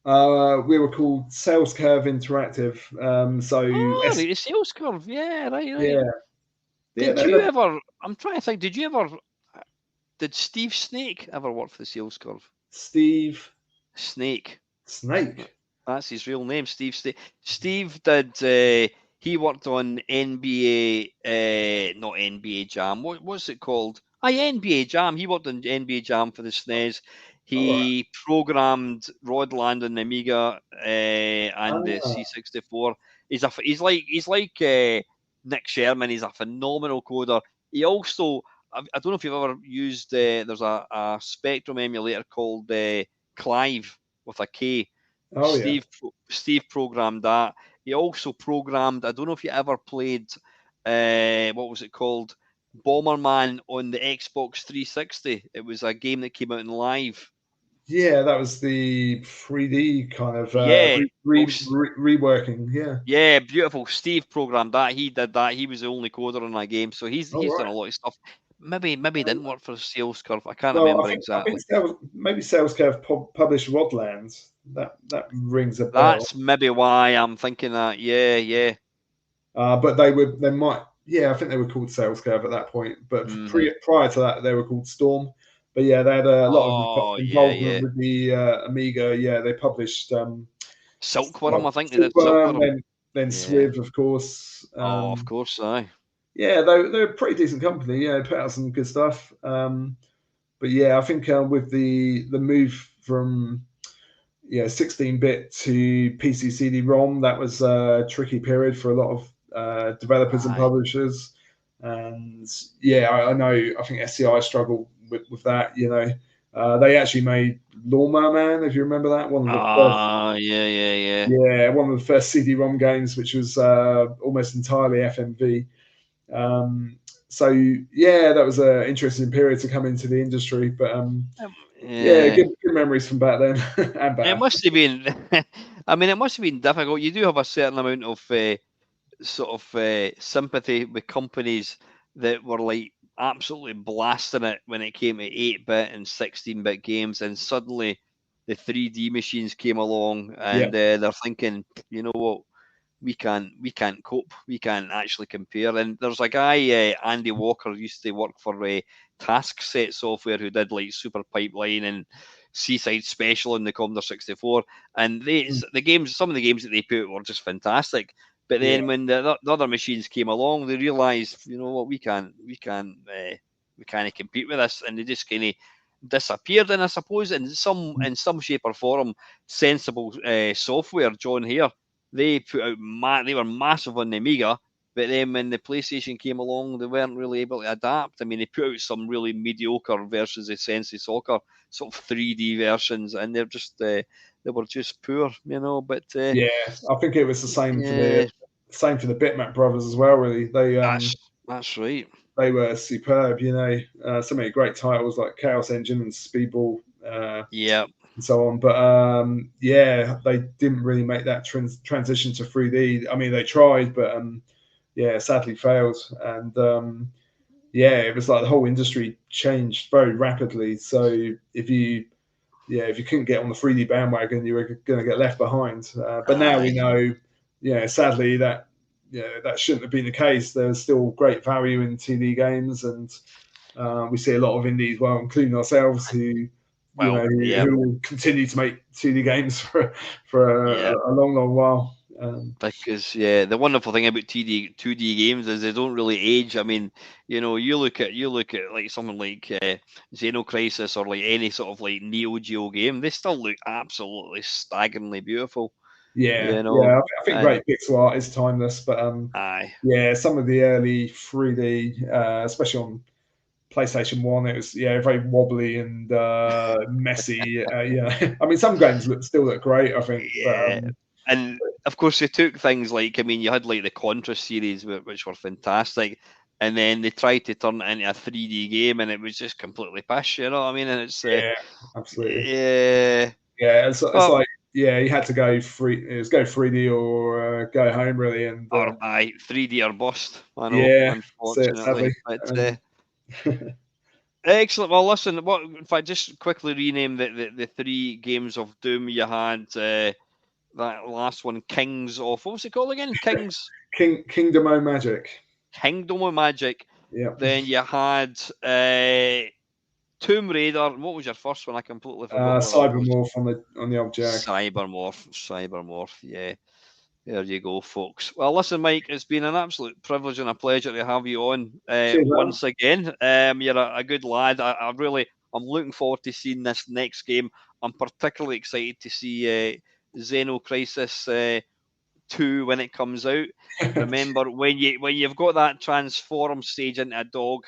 We were called Sales Curve Interactive. The Sales Curve. Yeah, right. Yeah. Did you ever? I'm trying to think. Did Steve Snake ever work for the Sales Curve? Steve Snake. That's his real name, Steve Snake. Steve did. He worked on NBA, not NBA Jam. What's it called? NBA Jam. He worked on NBA Jam for the SNES. He programmed Rodland on the Amiga and the C64. He's like Nick Sherman. He's a phenomenal coder. He also, I don't know if you've ever used. There's a Spectrum emulator called Clive with a K. Steve programmed that. He also programmed. I don't know if you ever played. What was it called? Bomberman on the Xbox 360. It was a game that came out in live. Yeah, that was the 3D kind of reworking. Yeah, beautiful. Steve programmed that. He did that. He was the only coder in that game, so he's done a lot of stuff. Maybe he didn't work for Sales Curve. I can't remember exactly. I think maybe Sales Curve published Rodlands. That rings a bell. That's maybe why I'm thinking that. Yeah. But they might. Yeah, I think they were called Sales Curve at that point. But prior to that, they were called Storm. But yeah, they had a lot of involvement with the Amiga. Yeah, they published Silkworm. I think they did Silkworm. Then Swiv, of course. Of course, aye. Yeah, they're a pretty decent company. Yeah, put out some good stuff. But yeah, I think with the move from 16-bit to PC CD-ROM, that was a tricky period for a lot of developers and publishers. And yeah, I know. I think SCI struggled with that. They actually made Lawnmower Man, if you remember that one. Yeah, one of the first CD-ROM games, which was almost entirely FMV. So yeah, that was an interesting period to come into the industry. But good memories from back then. And back. It must have been. I mean, it must have been difficult. You do have a certain amount of sympathy with companies that were like absolutely blasting it when it came to 8-bit and 16-bit games, and suddenly the 3D machines came along, and they're thinking, you know what, we can't cope, we can't actually compare. And there's a guy, Andy Walker, used to work for Task Set Software, who did like Super Pipeline and Seaside Special on the Commodore 64, and some of the games that they put were just fantastic. But then when the other machines came along, they realised, you know what, we can't compete with this, and they just kind of disappeared. And I suppose in some shape or form, Sensible Software, John Hare, they put out they were massive on the Amiga, but then when the PlayStation came along, they weren't really able to adapt. I mean, they put out some really mediocre versions of Sensei Soccer, sort of 3D versions, and they're just they were just poor, But I think it was the same for the Bitmap brothers as well. Really, that's right. They were superb. So many great titles like Chaos Engine and Speedball. And so on. But they didn't really make that transition to 3D. I mean, they tried, but sadly failed. And it was like the whole industry changed very rapidly. So if you couldn't get on the 3D bandwagon, you were going to get left behind. But now we know, sadly that shouldn't have been the case. There's still great value in 2D games, and we see a lot of indies, well, including ourselves, who will continue to make 2D games for a long, long while. Because the wonderful thing about 2D games is they don't really age. I mean, you look at like something like Xenocrisis or like any sort of like Neo Geo game, they still look absolutely staggeringly beautiful. Yeah, You know, I think great pixel art is timeless, but aye, yeah, some of the early 3D, especially on PlayStation 1, it was very wobbly and messy. Yeah, I mean some games still look great, I think. yeah. And of course, they took things like, I mean, you had like the Contra series, which were fantastic, and then they tried to turn it into a 3D game, and it was just completely pish. You know what I mean? And it's Yeah, absolutely. yeah, It's like you had to go free. It was go 3D or go home really, and or 3D or bust. I know, yeah, unfortunately, sadly. but excellent. Well, listen, what if I just quickly rename the 3 games of Doom you had? That last one, Kings of, what was it called again? Kingdom O Magic. Kingdom of Magic. Yeah. Then you had Tomb Raider. What was your first one? I completely forgot what that was. Cybermorph on the old Jag. Cybermorph. Yeah. There you go, folks. Well, listen, Mike, it's been an absolute privilege and a pleasure to have you on once again. You're a good lad. I'm looking forward to seeing this next game. I'm particularly excited to see Xenocrisis 2 when it comes out. Remember, when you've got that transform stage into a dog,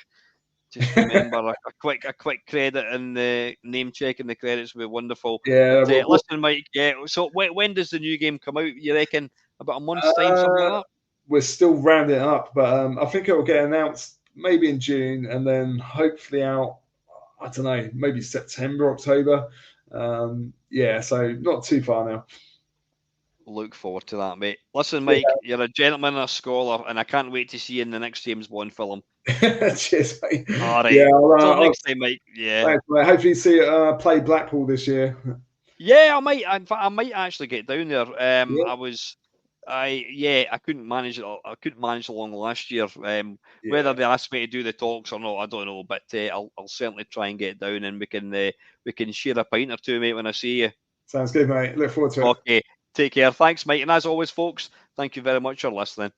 just remember a quick credit and the name check in the credits would be wonderful. Yeah. But, listen, Mike. Yeah. So when does the new game come out? You reckon about a month's time, something like that? We're still rounding it up, but I think it will get announced maybe in June, and then hopefully out. I don't know, maybe September, October. So not too far now. Look forward to that, mate. Listen, Mike, you're a gentleman and a scholar, and I can't wait to see you in the next James Bond film. Cheers, mate. All right. Until next time, Mike. Yeah. Thanks, mate. Hopefully, see you play Blackpool this year. Yeah, I might. In fact, I might actually get down there. I couldn't manage it. I couldn't manage along last year. Whether they asked me to do the talks or not, I don't know. But I'll certainly try and get down, and we can share a pint or two, mate, when I see you. Sounds good, mate. Look forward to it. Okay, take care. Thanks, Mike. And as always, folks, thank you very much for listening.